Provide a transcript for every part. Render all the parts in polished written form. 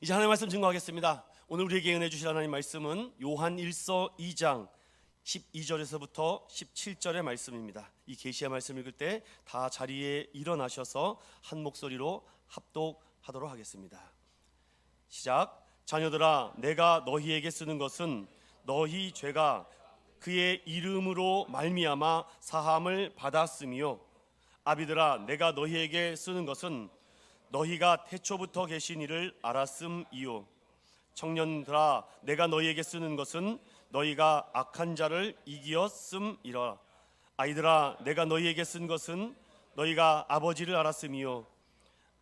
이제 하나님의 말씀 증거하겠습니다. 오늘 우리에게 은혜 주실 하나님 말씀은 요한 1서 2장 12절에서부터 17절의 말씀입니다. 이 계시의 말씀 읽을 때 다 자리에 일어나셔서 한 목소리로 합독하도록 하겠습니다. 시작. 자녀들아, 내가 너희에게 쓰는 것은 너희 죄가 그의 이름으로 말미암아 사함을 받았으며, 아비들아, 내가 너희에게 쓰는 것은 너희가 태초부터 계신 이를 알았음이요. 청년들아, 내가 너희에게 쓰는 것은 너희가 악한 자를 이기었음이라. 아이들아, 내가 너희에게 쓴 것은 너희가 아버지를 알았음이요.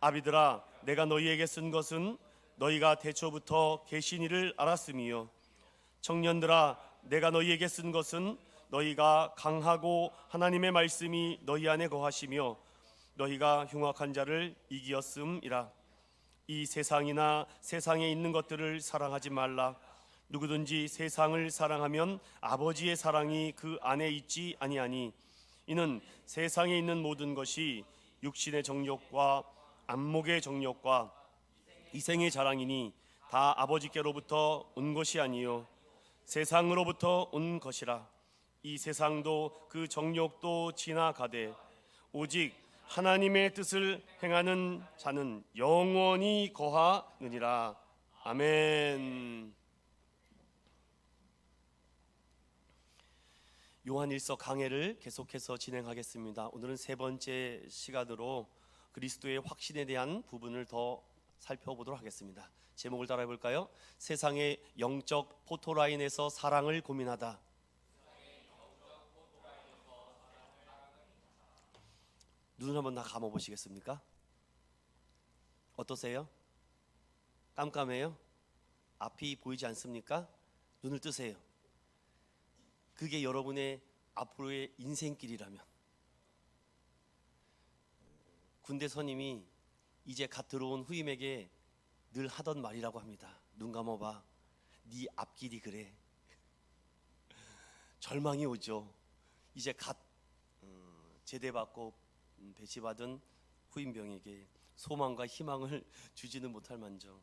아비들아, 내가 너희에게 쓴 것은 너희가 태초부터 계신 이를 알았음이요. 청년들아, 내가 너희에게 쓴 것은 너희가 강하고 하나님의 말씀이 너희 안에 거하시며 너희가 흉악한 자를 이기었음이라. 이 세상이나 세상에 있는 것들을 사랑하지 말라. 누구든지 세상을 사랑하면 아버지의 사랑이 그 안에 있지 아니하니, 이는 세상에 있는 모든 것이 육신의 정욕과 안목의 정욕과 이생의 자랑이니 다 아버지께로부터 온 것이 아니요 세상으로부터 온 것이라. 이 세상도 그 정욕도 지나가되 오직 하나님의 뜻을 행하는 자는 영원히 거하느니라. 아멘. 요한 1서 강해를 계속해서 진행하겠습니다. 오늘은 세 번째 시간으로 그리스도의 확신에 대한 부분을 더 살펴보도록 하겠습니다. 제목을 따라해 볼까요? 세상의 영적 포토라인에서 사랑을 고민하다. 눈을 한번 다 감아 보시겠습니까? 어떠세요? 깜깜해요? 앞이 보이지 않습니까? 눈을 뜨세요. 그게 여러분의 앞으로의 인생길이라면. 군대 선임이 이제 갓 들어온 후임에게 늘 하던 말이라고 합니다. 눈 감아봐. 네 앞길이 그래. 절망이 오죠. 이제 갓 제대받고 배치받은 후임병에게 소망과 희망을 주지는 못할 만정.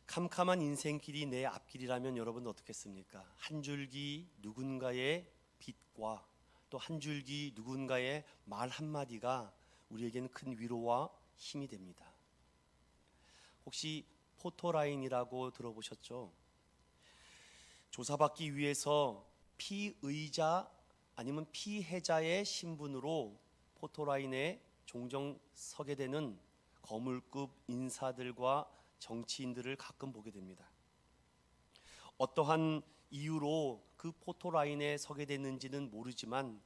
캄캄한 인생길이 내 앞길이라면 여러분은 어떻겠습니까? 한 줄기 누군가의 빛과 또 한 줄기 누군가의 말 한마디가 우리에게는 큰 위로와 힘이 됩니다. 혹시 포토라인이라고 들어보셨죠? 조사받기 위해서 피의자 아니면 피해자의 신분으로 포토라인에 종종 서게 되는 거물급 인사들과 정치인들을 가끔 보게 됩니다. 어떠한 이유로 그 포토라인에 서게 됐는지는 모르지만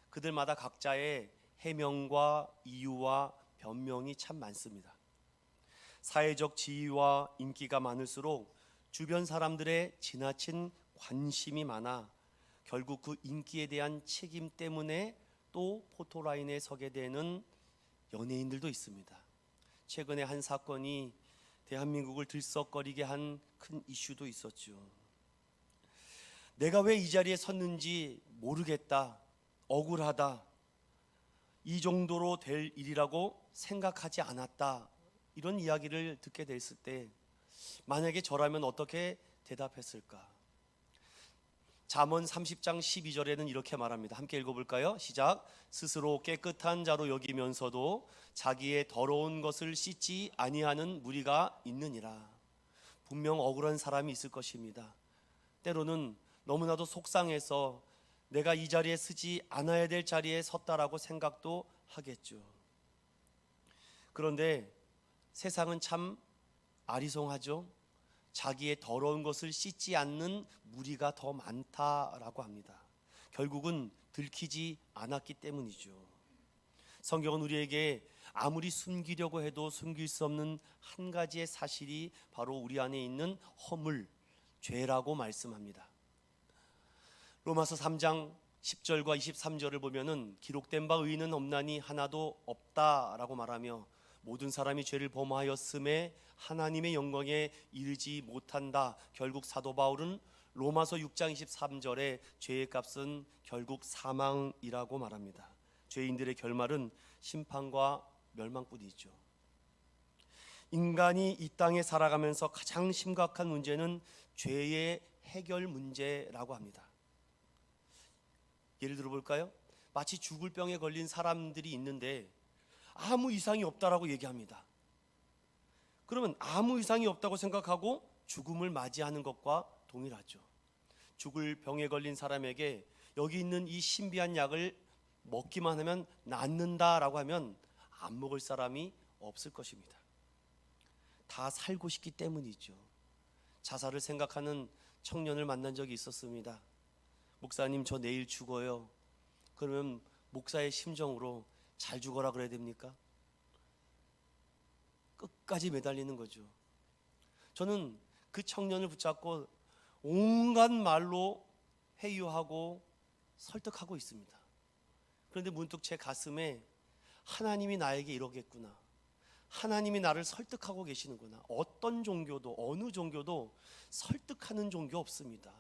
그들마다 각자의 해명과 이유와 변명이 참 많습니다. 사회적 지위와 인기가 많을수록 주변 사람들의 지나친 관심이 많아 결국 그 인기에 대한 책임 때문에 또 포토라인에 서게 되는 연예인들도 있습니다. 최근에 한 사건이 대한민국을 들썩거리게 한 큰 이슈도 있었죠. 내가 왜 이 자리에 섰는지 모르겠다, 억울하다, 이 정도로 될 일이라고 생각하지 않았다, 이런 이야기를 듣게 됐을 때 만약에 저라면 어떻게 대답했을까? 잠언 30장 12절에는 이렇게 말합니다. 함께 읽어볼까요? 시작. 스스로 깨끗한 자로 여기면서도 자기의 더러운 것을 씻지 아니하는 무리가 있느니라. 분명 억울한 사람이 있을 것입니다. 때로는 너무나도 속상해서 내가 이 자리에 서지 않아야 될 자리에 섰다라고 생각도 하겠죠. 그런데 세상은 참 아리송하죠. 자기의 더러운 것을 씻지 않는 무리가 더 많다라고 합니다. 결국은 들키지 않았기 때문이죠. 성경은 우리에게 아무리 숨기려고 해도 숨길 수 없는 한 가지의 사실이 바로 우리 안에 있는 허물, 죄라고 말씀합니다. 로마서 3장 10절과 23절을 보면은 기록된 바 의인은 없나니 하나도 없다라고 말하며 모든 사람이 죄를 범하였음에 하나님의 영광에 이르지 못한다. 결국 사도 바울은 로마서 6장 23절에 죄의 값은 결국 사망이라고 말합니다. 죄인들의 결말은 심판과 멸망뿐이죠. 인간이 이 땅에 살아가면서 가장 심각한 문제는 죄의 해결 문제라고 합니다. 예를 들어 볼까요? 마치 죽을 병에 걸린 사람들이 있는데 아무 이상이 없다라고 얘기합니다. 그러면 아무 이상이 없다고 생각하고 죽음을 맞이하는 것과 동일하죠. 죽을 병에 걸린 사람에게 여기 있는 이 신비한 약을 먹기만 하면 낫는다라고 하면 안 먹을 사람이 없을 것입니다. 다 살고 싶기 때문이죠. 자살을 생각하는 청년을 만난 적이 있었습니다. 목사님, 저 내일 죽어요. 그러면 목사의 심정으로 잘 죽어라 그래야 됩니까? 끝까지 매달리는 거죠. 저는 그 청년을 붙잡고 온갖 말로 회유하고 설득하고 있습니다. 그런데 문득 제 가슴에 하나님이 나에게 이러겠구나, 하나님이 나를 설득하고 계시는구나. 어떤 종교도 어느 종교도 설득하는 종교 없습니다.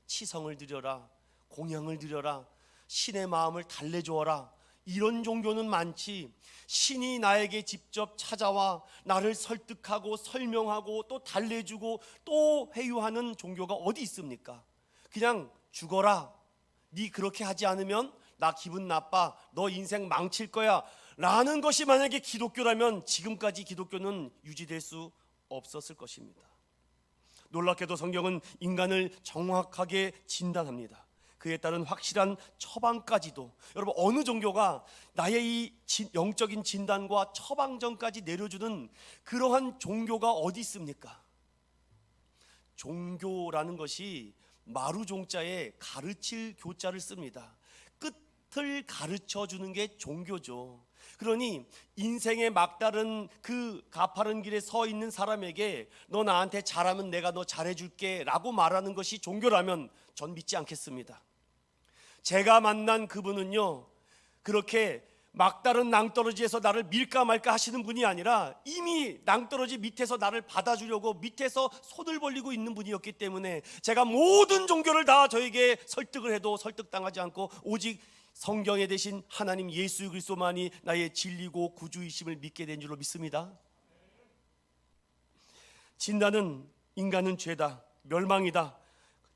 치성을 드려라, 공양을 드려라, 신의 마음을 달래주어라, 이런 종교는 많지 신이 나에게 직접 찾아와 나를 설득하고 설명하고 또 달래주고 또 회유하는 종교가 어디 있습니까? 그냥 죽어라, 네 그렇게 하지 않으면 나 기분 나빠, 너 인생 망칠 거야 라는 것이 만약에 기독교라면 지금까지 기독교는 유지될 수 없었을 것입니다. 놀랍게도 성경은 인간을 정확하게 진단합니다. 그에 따른 확실한 처방까지도, 여러분 어느 종교가 나의 이 영적인 진단과 처방전까지 내려주는 그러한 종교가 어디 있습니까? 종교라는 것이 마루종자에 가르칠 교자를 씁니다. 끝을 가르쳐 주는 게 종교죠. 그러니 인생의 막다른 그 가파른 길에 서 있는 사람에게 너 나한테 잘하면 내가 너 잘해줄게 라고 말하는 것이 종교라면 전 믿지 않겠습니다. 제가 만난 그분은요, 그렇게 막다른 낭떠러지에서 나를 밀까 말까 하시는 분이 아니라 이미 낭떠러지 밑에서 나를 받아주려고 밑에서 손을 벌리고 있는 분이었기 때문에 제가 모든 종교를 다 저에게 설득을 해도 설득당하지 않고 오직 성경에 대신 하나님 예수 그리스도만이 나의 진리고 구주이심을 믿게 된 줄로 믿습니다. 진단은 인간은 죄다, 멸망이다.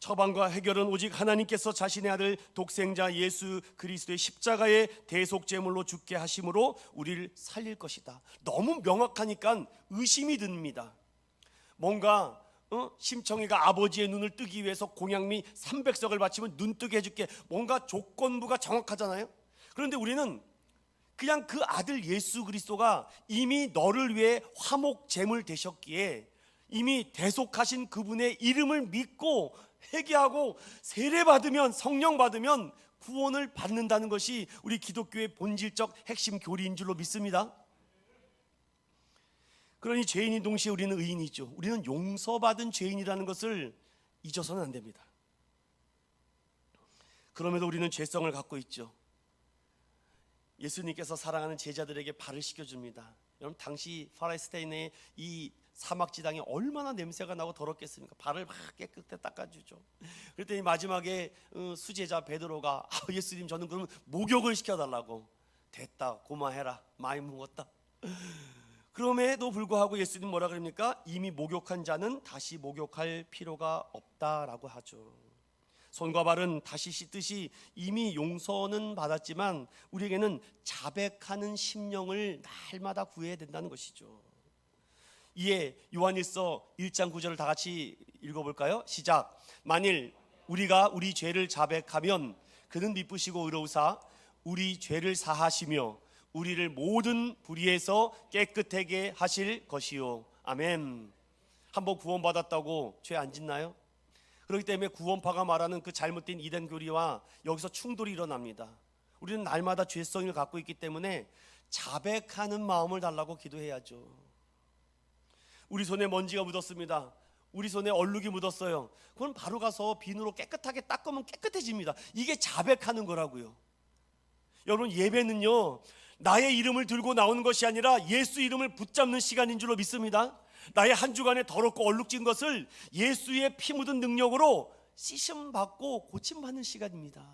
처방과 해결은 오직 하나님께서 자신의 아들 독생자 예수 그리스도의 십자가의 대속제물로 죽게 하심으로 우리를 살릴 것이다. 너무 명확하니까 의심이 듭니다. 뭔가 심청이가 아버지의 눈을 뜨기 위해서 공양미 300석을 바치면 눈 뜨게 해줄게, 뭔가 조건부가 정확하잖아요. 그런데 우리는 그냥 그 아들 예수 그리스도가 이미 너를 위해 화목 제물 되셨기에 이미 대속하신 그분의 이름을 믿고 회개하고 세례 받으면, 성령 받으면 구원을 받는다는 것이 우리 기독교의 본질적 핵심 교리인 줄로 믿습니다. 그러니 죄인인 동시에 우리는 의인이죠. 우리는 용서받은 죄인이라는 것을 잊어서는 안 됩니다. 그럼에도 우리는 죄성을 갖고 있죠. 예수님께서 사랑하는 제자들에게 발을 씻겨줍니다. 여러분 당시 팔레스타인의 이 사막 지방이 얼마나 냄새가 나고 더럽겠습니까? 발을 막 깨끗하게 닦아주죠. 그랬더니 마지막에 수제자 베드로가 예수님 저는 그러면 목욕을 시켜달라고. 됐다, 고마해라, 많이 먹었다. 그럼에도 불구하고 예수님 뭐라 그럽니까? 이미 목욕한 자는 다시 목욕할 필요가 없다라고 하죠. 손과 발은 다시 씻듯이 이미 용서는 받았지만 우리에게는 자백하는 심령을 날마다 구해야 된다는 것이죠. 이에 요한일서 1장 9절을 다 같이 읽어볼까요? 시작. 만일 우리가 우리 죄를 자백하면 그는 미쁘시고 의로우사 우리 죄를 사하시며 우리를 모든 불의에서 깨끗하게 하실 것이요. 아멘. 한번 구원받았다고 죄 안 짓나요? 그렇기 때문에 구원파가 말하는 그 잘못된 이단 교리와 여기서 충돌이 일어납니다. 우리는 날마다 죄성을 갖고 있기 때문에 자백하는 마음을 달라고 기도해야죠. 우리 손에 먼지가 묻었습니다. 우리 손에 얼룩이 묻었어요. 그건 바로 가서 비누로 깨끗하게 닦으면 깨끗해집니다. 이게 자백하는 거라고요. 여러분 예배는요, 나의 이름을 들고 나오는 것이 아니라 예수 이름을 붙잡는 시간인 줄로 믿습니다. 나의 한 주간에 더럽고 얼룩진 것을 예수의 피 묻은 능력으로 씻음 받고 고침 받는 시간입니다.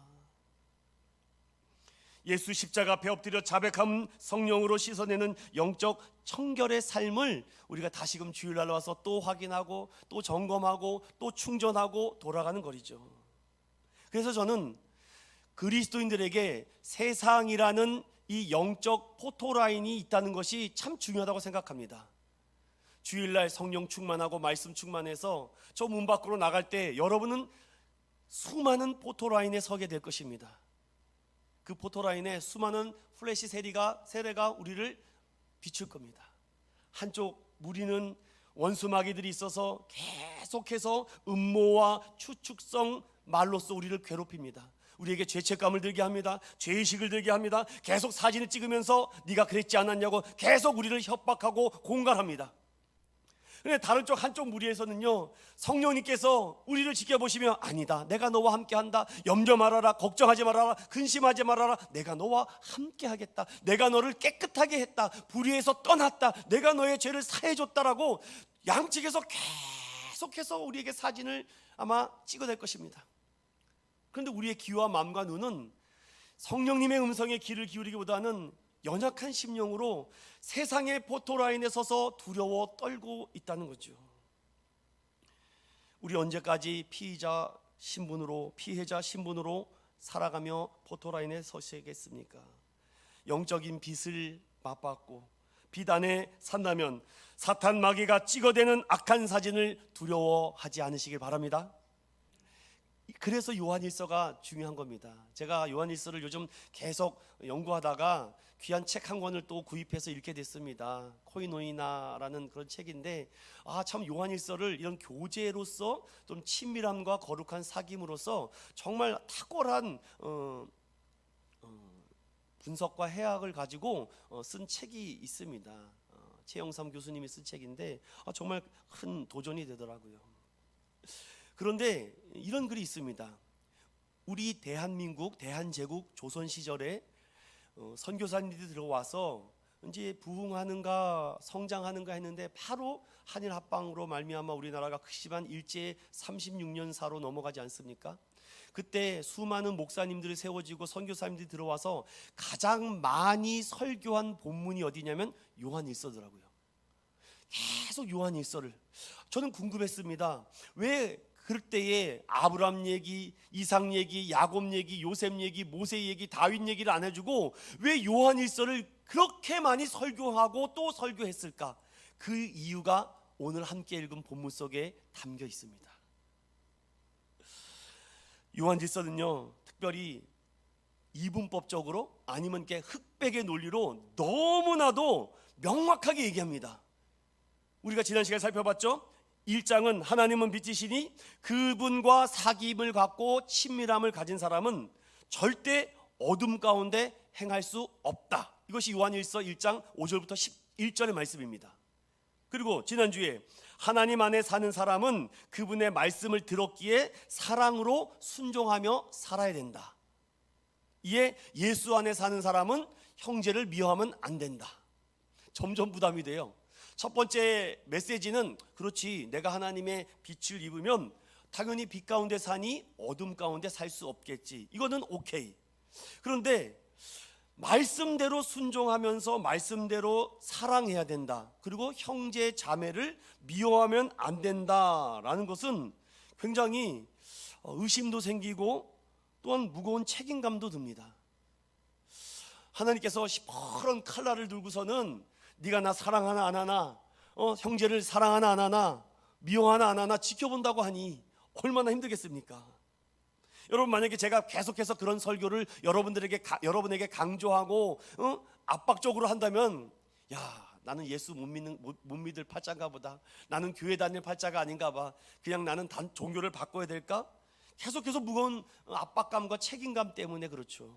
예수 십자가 앞에 엎드려 자백함 성령으로 씻어내는 영적 청결의 삶을 우리가 다시금 주일날 와서 또 확인하고 또 점검하고 또 충전하고 돌아가는 거리죠. 그래서 저는 그리스도인들에게 세상이라는 이 영적 포토라인이 있다는 것이 참 중요하다고 생각합니다. 주일날 성령 충만하고 말씀 충만해서 저 문 밖으로 나갈 때 여러분은 수많은 포토라인에 서게 될 것입니다. 그 포토라인에 수많은 플래시 세례가 우리를 비출 겁니다. 한쪽 무리는 원수마귀들이 있어서 계속해서 음모와 추측성 말로써 우리를 괴롭힙니다. 우리에게 죄책감을 들게 합니다. 죄의식을 들게 합니다. 계속 사진을 찍으면서 네가 그랬지 않았냐고 계속 우리를 협박하고 공갈합니다. 그런데 다른 쪽 한쪽 무리에서는요, 성령님께서 우리를 지켜보시며 아니다, 내가 너와 함께한다, 염려 말아라, 걱정하지 말아라, 근심하지 말아라, 내가 너와 함께하겠다, 내가 너를 깨끗하게 했다, 불의에서 떠났다, 내가 너의 죄를 사해줬다라고 양측에서 계속해서 우리에게 사진을 아마 찍어낼 것입니다. 그런데 우리의 귀와 마음과 눈은 성령님의 음성에 귀를 기울이기보다는 연약한 심령으로 세상의 포토라인에 서서 두려워 떨고 있다는 거죠. 우리 언제까지 피해자 신분으로 살아가며 포토라인에 서시겠습니까? 영적인 빛을 맛봤고 빛 안에 산다면 사탄 마귀가 찍어대는 악한 사진을 두려워하지 않으시길 바랍니다. 그래서 요한일서가 중요한 겁니다. 제가 요한일서를 요즘 계속 연구하다가 귀한 책 한 권을 또 구입해서 읽게 됐습니다. 코이노이나라는 그런 책인데 참 요한일서를 이런 교재로서 좀 친밀함과 거룩한 사귐으로서 정말 탁월한 분석과 해학을 가지고 쓴 책이 있습니다. 최영삼 교수님이 쓴 책인데 정말 큰 도전이 되더라고요. 그런데 이런 글이 있습니다. 우리 대한민국, 대한제국 조선 시절에 선교사님들이 들어와서 이제 부흥하는가 성장하는가 했는데 바로 한일 합방으로 말미암아 우리나라가 극심한 일제 36년사로 넘어가지 않습니까? 그때 수많은 목사님들이 세워지고 선교사님들이 들어와서 가장 많이 설교한 본문이 어디냐면 요한일서더라고요. 계속 요한일서를. 저는 궁금했습니다. 왜 그럴 때에 아브람 얘기, 이삭 얘기, 야곱 얘기, 요셉 얘기, 모세 얘기, 다윗 얘기를 안 해주고 왜 요한일서를 그렇게 많이 설교하고 또 설교했을까? 그 이유가 오늘 함께 읽은 본문 속에 담겨 있습니다. 요한일서는요, 특별히 이분법적으로 아니면 이렇게 흑백의 논리로 너무나도 명확하게 얘기합니다. 우리가 지난 시간에 살펴봤죠? 1장은 하나님은 빛이시니 그분과 사귐을 갖고 친밀함을 가진 사람은 절대 어둠 가운데 행할 수 없다. 이것이 요한일서 1장 5절부터 11절의 말씀입니다. 그리고 지난주에 하나님 안에 사는 사람은 그분의 말씀을 들었기에 사랑으로 순종하며 살아야 된다. 이에 예수 안에 사는 사람은 형제를 미워하면 안 된다. 점점 부담이 돼요. 첫 번째 메시지는 그렇지, 내가 하나님의 빛을 입으면 당연히 빛 가운데 사니 어둠 가운데 살 수 없겠지. 이거는 오케이. 그런데 말씀대로 순종하면서 말씀대로 사랑해야 된다. 그리고 형제 자매를 미워하면 안 된다라는 것은 굉장히 의심도 생기고 또한 무거운 책임감도 듭니다. 하나님께서 시퍼런 칼날을 들고서는 네가 나 사랑하나 안 하나, 형제를 사랑하나 안 하나, 미워하나 안 하나 지켜본다고 하니 얼마나 힘들겠습니까? 여러분, 만약에 제가 계속해서 그런 설교를 여러분에게 강조하고 압박적으로 한다면, 야, 나는 예수 못 믿을 팔자인가 보다, 나는 교회 다닐 팔자가 아닌가 봐, 그냥 나는 종교를 바꿔야 될까? 계속해서 무거운 압박감과 책임감 때문에 그렇죠.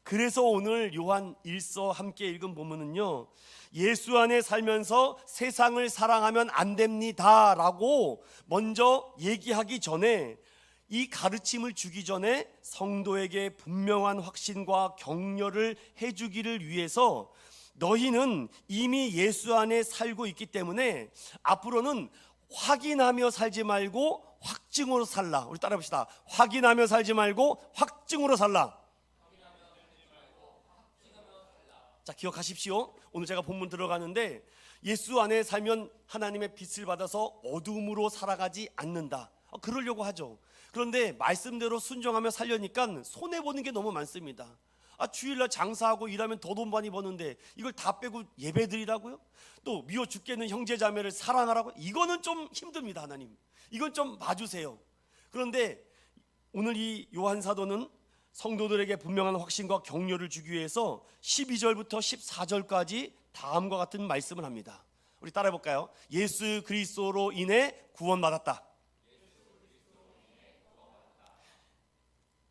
그래서 오늘 요한 1서 함께 읽은 본문은요, 예수 안에 살면서 세상을 사랑하면 안 됩니다 라고 먼저 얘기하기 전에, 이 가르침을 주기 전에 성도에게 분명한 확신과 격려를 해주기를 위해서 너희는 이미 예수 안에 살고 있기 때문에 앞으로는 확인하며 살지 말고 확증으로 살라. 우리 따라 봅시다. 확인하며 살지 말고 확증으로 살라. 자, 기억하십시오. 오늘 제가 본문 들어가는데 예수 안에 살면 하나님의 빛을 받아서 어둠으로 살아가지 않는다. 그러려고 하죠. 그런데 말씀대로 순종하며 살려니까 손해보는 게 너무 많습니다. 주일날 장사하고 일하면 더 돈 많이 버는데 이걸 다 빼고 예배 드리라고요? 또 미워 죽겠는 형제 자매를 사랑하라고? 이거는 좀 힘듭니다. 하나님, 이건 좀 봐주세요. 그런데 오늘 이 요한 사도는 성도들에게 분명한 확신과 격려를 주기 위해서 12절부터 14절까지 다음과 같은 말씀을 합니다. 우리 따라해 볼까요? 예수 그리스도로 인해 구원받았다.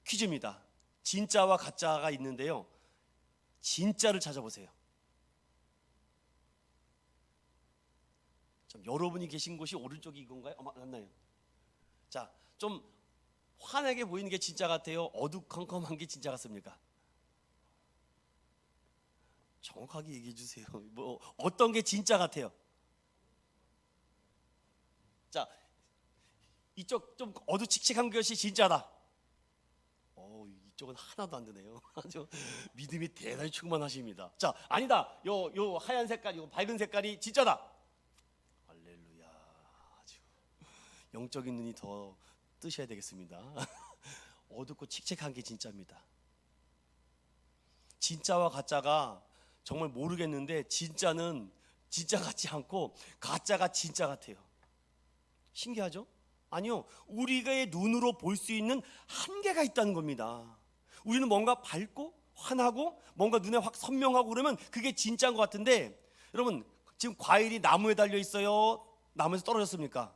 퀴즈입니다. 진짜와 가짜가 있는데요, 진짜를 찾아보세요. 좀 여러분이 계신 곳이 오른쪽이 이건가요? 맞나요? 자, 좀 환하게 보이는 게 진짜 같아요? 어두컴컴한 게 진짜 같습니까? 정확하게 얘기해 주세요. 어떤 게 진짜 같아요? 자, 이쪽 좀 어두칙칙한 것이 진짜다. 이쪽은 하나도 안 되네요. 아주 믿음이 대단히 충만하십니다. 자, 아니다. 요 하얀 색깔, 요 밝은 색깔이 진짜다. 할렐루야. 아주 영적인 눈이 더 뜨셔야 되겠습니다. 어둡고 칙칙한 게 진짜입니다. 진짜와 가짜가 정말 모르겠는데 진짜는 진짜 같지 않고 가짜가 진짜 같아요. 신기하죠? 아니요, 우리의 눈으로 볼 수 있는 한계가 있다는 겁니다. 우리는 뭔가 밝고 환하고 뭔가 눈에 확 선명하고 그러면 그게 진짜인 것 같은데, 여러분 지금 과일이 나무에 달려 있어요? 나무에서 떨어졌습니까?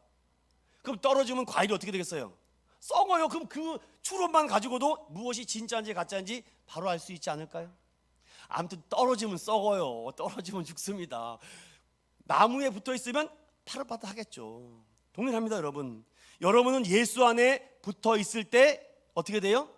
그럼 떨어지면 과일이 어떻게 되겠어요? 썩어요. 그럼 그 추론만 가지고도 무엇이 진짜인지 가짜인지 바로 알 수 있지 않을까요? 아무튼 떨어지면 썩어요. 떨어지면 죽습니다. 나무에 붙어 있으면 파릇파릇하겠죠. 동일합니다. 여러분은 예수 안에 붙어 있을 때 어떻게 돼요?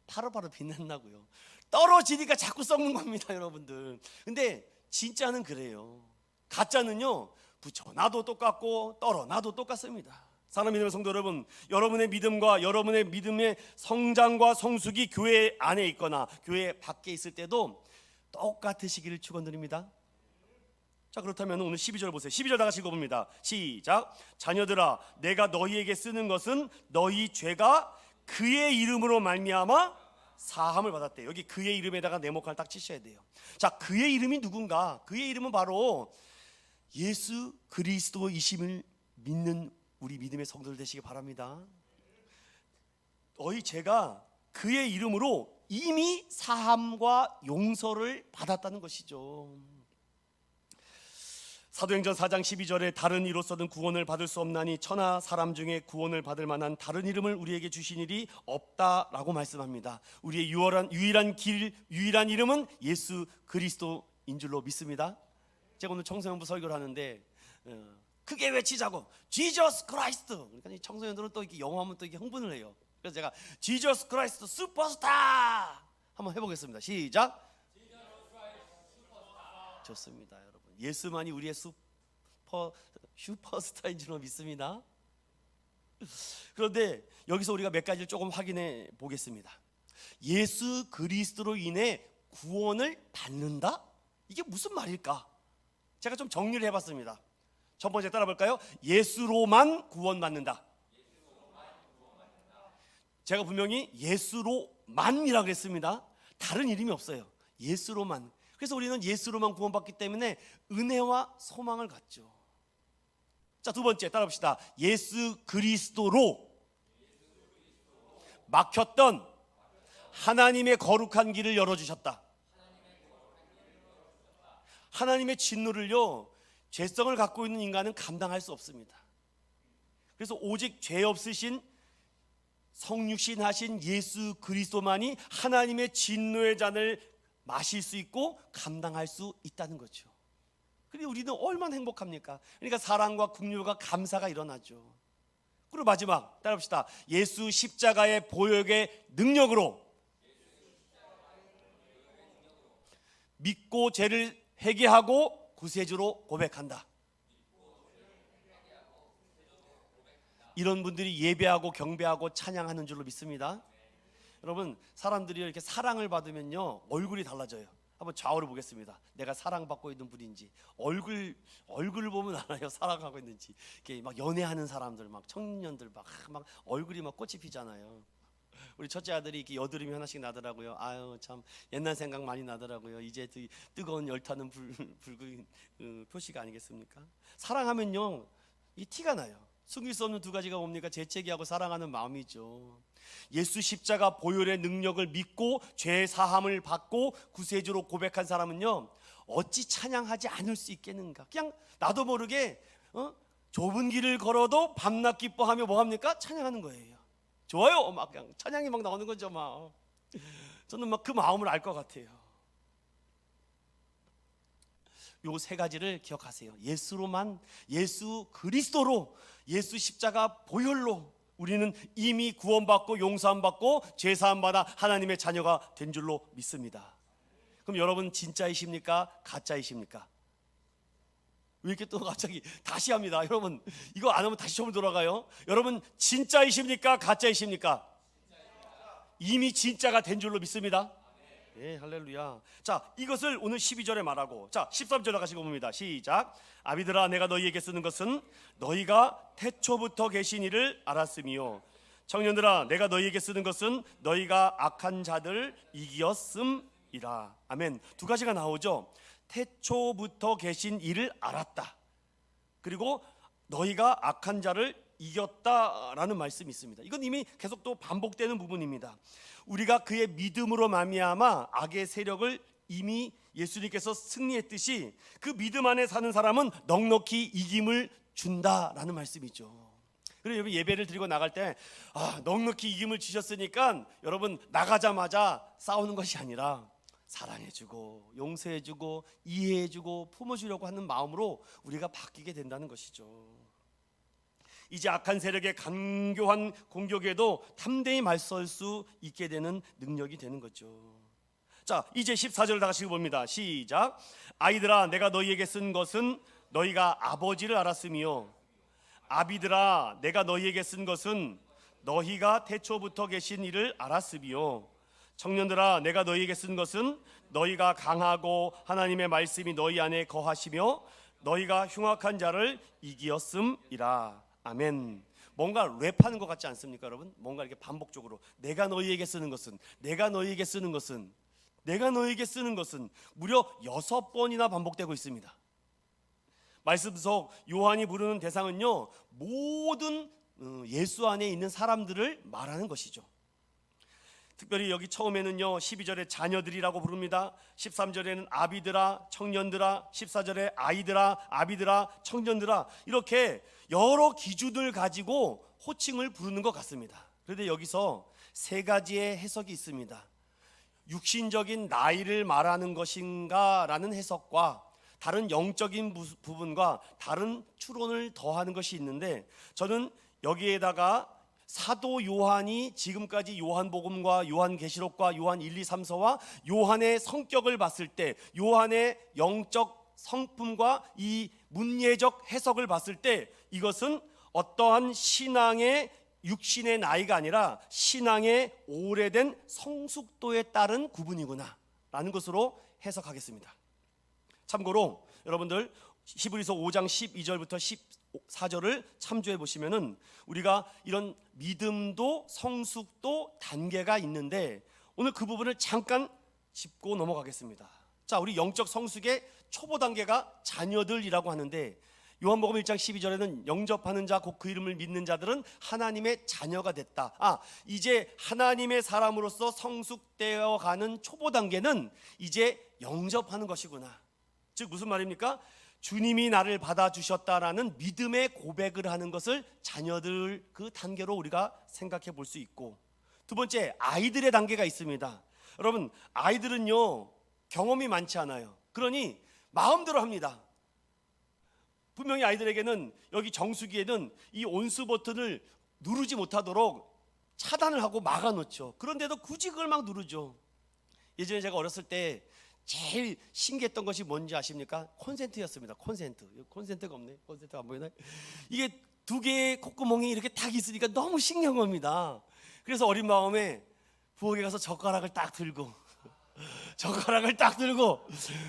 파릇파릇 빛난다고요. 떨어지니까 자꾸 썩는 겁니다, 여러분들. 근데 진짜는 그래요. 가짜는요, 붙여놔도 똑같고 떨어놔도 똑같습니다. 사랑하는 믿음의 성도 여러분, 여러분의 믿음과 여러분의 믿음의 성장과 성숙이 교회 안에 있거나 교회 밖에 있을 때도 똑같으시기를 축원드립니다. 자, 그렇다면 오늘 12절 보세요. 12절 다 같이 읽어봅니다. 시작. 자녀들아, 내가 너희에게 쓰는 것은 너희 죄가 그의 이름으로 말미암아 사함을 받았대. 여기 그의 이름에다가 네모칸을 딱 치셔야 돼요. 자, 그의 이름이 누군가? 그의 이름은 바로 예수 그리스도이심을 믿는 우리 믿음의 성도들 되시기 바랍니다. 너희 죄가 그의 이름으로 이미 사함과 용서를 받았다는 것이죠. 사도행전 4장 12절에 다른 이로서는 구원을 받을 수 없나니 천하 사람 중에 구원을 받을 만한 다른 이름을 우리에게 주신 일이 없다라고 말씀합니다. 우리의 유일한 길, 유일한 이름은 예수 그리스도인 줄로 믿습니다. 제가 오늘 청소년부 설교를 하는데 크게 외치자고 Jesus Christ. 그러니까 이 청소년들은 또 이렇게 영어하면 또 이렇게 흥분을 해요. 그래서 제가 Jesus Christ 슈퍼스타 한번 해보겠습니다. 시작. 좋습니다, 여러분. 예수만이 우리의 슈퍼스타인 줄로 믿습니다. 그런데 여기서 우리가 몇 가지를 조금 확인해 보겠습니다. 예수 그리스도로 인해 구원을 받는다? 이게 무슨 말일까? 제가 좀 정리를 해봤습니다. 첫 번째 따라 볼까요? 예수로만 구원받는다. 제가 분명히 예수로만이라고 그랬습니다. 다른 이름이 없어요. 예수로만. 그래서 우리는 예수로만 구원받기 때문에 은혜와 소망을 갖죠. 자, 두 번째 따라 봅시다. 예수 그리스도로 막혔던 하나님의 거룩한 길을 열어주셨다. 하나님의 진노를요, 죄성을 갖고 있는 인간은 감당할 수 없습니다. 그래서 오직 죄 없으신 성육신 하신 예수 그리스도만이 하나님의 진노의 잔을 마실 수 있고 감당할 수 있다는 거죠. 그리고 우리는 얼마나 행복합니까? 그러니까 사랑과 긍휼과 감사가 일어나죠. 그리고 마지막 따라합시다. 예수 십자가의 보혈의 능력으로 믿고 죄를 회개하고 구세주로 고백한다. 이런 분들이 예배하고 경배하고 찬양하는 줄로 믿습니다. 여러분, 사람들이 이렇게 사랑을 받으면요 얼굴이 달라져요. 한번 좌우를 보겠습니다. 내가 사랑받고 있는 분인지. 얼굴을 보면 알아요, 사랑하고 있는지. 이렇게 막 연애하는 사람들, 막 청년들 막 얼굴이 막 꽃이 피잖아요. 우리 첫째 아들이 이렇게 여드름이 하나씩 나더라고요. 아유, 참 옛날 생각 많이 나더라고요. 이제 뜨거운 열타는 붉은 표시가 아니겠습니까? 사랑하면요, 이 티가 나요. 숨길 수 없는 두 가지가 뭡니까? 재채기하고 사랑하는 마음이죠. 예수 십자가 보혈의 능력을 믿고 죄 사함을 받고 구세주로 고백한 사람은요, 어찌 찬양하지 않을 수 있겠는가? 그냥 나도 모르게 좁은 길을 걸어도 밤낮 기뻐하며 뭐합니까? 찬양하는 거예요. 좋아요. 막 그냥 찬양이 막 나오는 거죠. 막 저는 막 그 마음을 알 것 같아요. 요 세 가지를 기억하세요. 예수로만, 예수 그리스도로, 예수 십자가 보혈로 우리는 이미 구원받고 용서함받고 죄사함받아 하나님의 자녀가 된 줄로 믿습니다. 그럼 여러분 진짜이십니까? 가짜이십니까? 왜 이렇게 또 갑자기 다시 합니다. 여러분 이거 안 하면 다시 처음 돌아가요. 여러분 진짜이십니까? 가짜이십니까? 이미 진짜가 된 줄로 믿습니다. 예, 할렐루야. 자, 이것을 오늘 12절에 말하고, 자 13절에 가시고 봅니다. 시작. 아비들아, 내가 너희에게 쓰는 것은 너희가 태초부터 계신 이를 알았음이요, 청년들아, 내가 너희에게 쓰는 것은 너희가 악한 자들 이기었음이라. 아멘. 두 가지가 나오죠. 태초부터 계신 이를 알았다, 그리고 너희가 악한 자를 이겼다라는 말씀이 있습니다. 이건 이미 계속 또 반복되는 부분입니다. 우리가 그의 믿음으로 말미암아 악의 세력을 이미 예수님께서 승리했듯이 그 믿음 안에 사는 사람은 넉넉히 이김을 준다라는 말씀이죠. 그래서 여러분 예배를 드리고 나갈 때 넉넉히 이김을 주셨으니까 여러분 나가자마자 싸우는 것이 아니라 사랑해주고 용서해주고 이해해주고 품어주려고 하는 마음으로 우리가 바뀌게 된다는 것이죠. 이제 악한 세력의 간교한 공격에도 담대히 맞설 수 있게 되는 능력이 되는 거죠. 자, 이제 14절 다시 봅니다. 시작. 아이들아, 내가 너희에게 쓴 것은 너희가 아버지를 알았으며, 아비들아, 내가 너희에게 쓴 것은 너희가 태초부터 계신 이를 알았으며, 청년들아, 내가 너희에게 쓴 것은 너희가 강하고 하나님의 말씀이 너희 안에 거하시며 너희가 흉악한 자를 이기었음이라. 아멘. 뭔가 랩하는 것 같지 않습니까, 여러분? 뭔가 이렇게 반복적으로 내가 너희에게 쓰는 것은, 내가 너희에게 쓰는 것은, 내가 너희에게 쓰는 것은 무려 6번이나 반복되고 있습니다. 말씀 속 요한이 부르는 대상은요, 모든 예수 안에 있는 사람들을 말하는 것이죠. 특별히 여기 처음에는요 12절에 자녀들이라고 부릅니다. 13절에는 아비들아, 청년들아, 14절에 아이들아, 아비들아, 청년들아, 이렇게 여러 기준을 가지고 호칭을 부르는 것 같습니다. 그런데 여기서 세 가지의 해석이 있습니다. 육신적인 나이를 말하는 것인가 라는 해석과 다른 영적인 부분과 다른 추론을 더하는 것이 있는데, 저는 여기에다가 사도 요한이 지금까지 요한복음과 요한계시록과 요한 1, 2, 3서와 요한의 성격을 봤을 때, 요한의 영적 성품과 이 문예적 해석을 봤을 때, 이것은 어떠한 신앙의 육신의 나이가 아니라 신앙의 오래된 성숙도에 따른 구분이구나 라는 것으로 해석하겠습니다. 참고로 여러분들 히브리서 5장 12절부터 14절을 참조해 보시면은 우리가 이런 믿음도 성숙도 단계가 있는데, 오늘 그 부분을 잠깐 짚고 넘어가겠습니다. 자, 우리 영적 성숙의 초보 단계가 자녀들이라고 하는데, 요한복음 1장 12절에는 영접하는 자 곧 그 이름을 믿는 자들은 하나님의 자녀가 됐다. 이제 하나님의 사람으로서 성숙되어 가는 초보 단계는 이제 영접하는 것이구나. 즉 무슨 말입니까? 주님이 나를 받아주셨다라는 믿음의 고백을 하는 것을 자녀들 그 단계로 우리가 생각해 볼 수 있고, 두 번째 아이들의 단계가 있습니다. 여러분 아이들은요 경험이 많지 않아요. 그러니 마음대로 합니다. 분명히 아이들에게는 여기 정수기에는 이 온수 버튼을 누르지 못하도록 차단을 하고 막아놓죠. 그런데도 굳이 그걸 막 누르죠. 예전에 제가 어렸을 때 제일 신기했던 것이 뭔지 아십니까? 콘센트였습니다. 콘센트가 없네. 콘센트가 안 보이나요? 이게 두 개의 콧구멍이 이렇게 딱 있으니까 너무 신기한 겁니다. 그래서 어린 마음에 부엌에 가서 젓가락을 딱 들고 젓가락을 딱 들고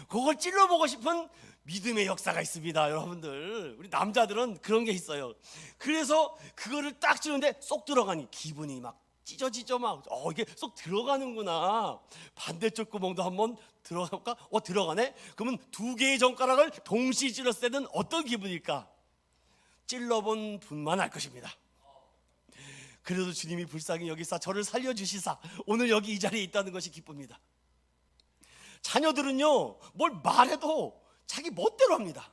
그걸 찔러보고 싶은 믿음의 역사가 있습니다. 여러분들, 우리 남자들은 그런 게 있어요. 그래서 그거를 딱 찌르는데 쏙 들어가니 기분이 막 찢어지죠. 막 이게 쏙 들어가는구나. 반대쪽 구멍도 한번 들어갈까? 들어가네? 그러면 두 개의 젓가락을 동시에 찔렀을 때는 어떤 기분일까? 찔러본 분만 알 것입니다. 그래도 주님이 불쌍히 여기사 저를 살려주시사 오늘 여기 이 자리에 있다는 것이 기쁩니다. 자녀들은요, 뭘 말해도 자기 멋대로 합니다.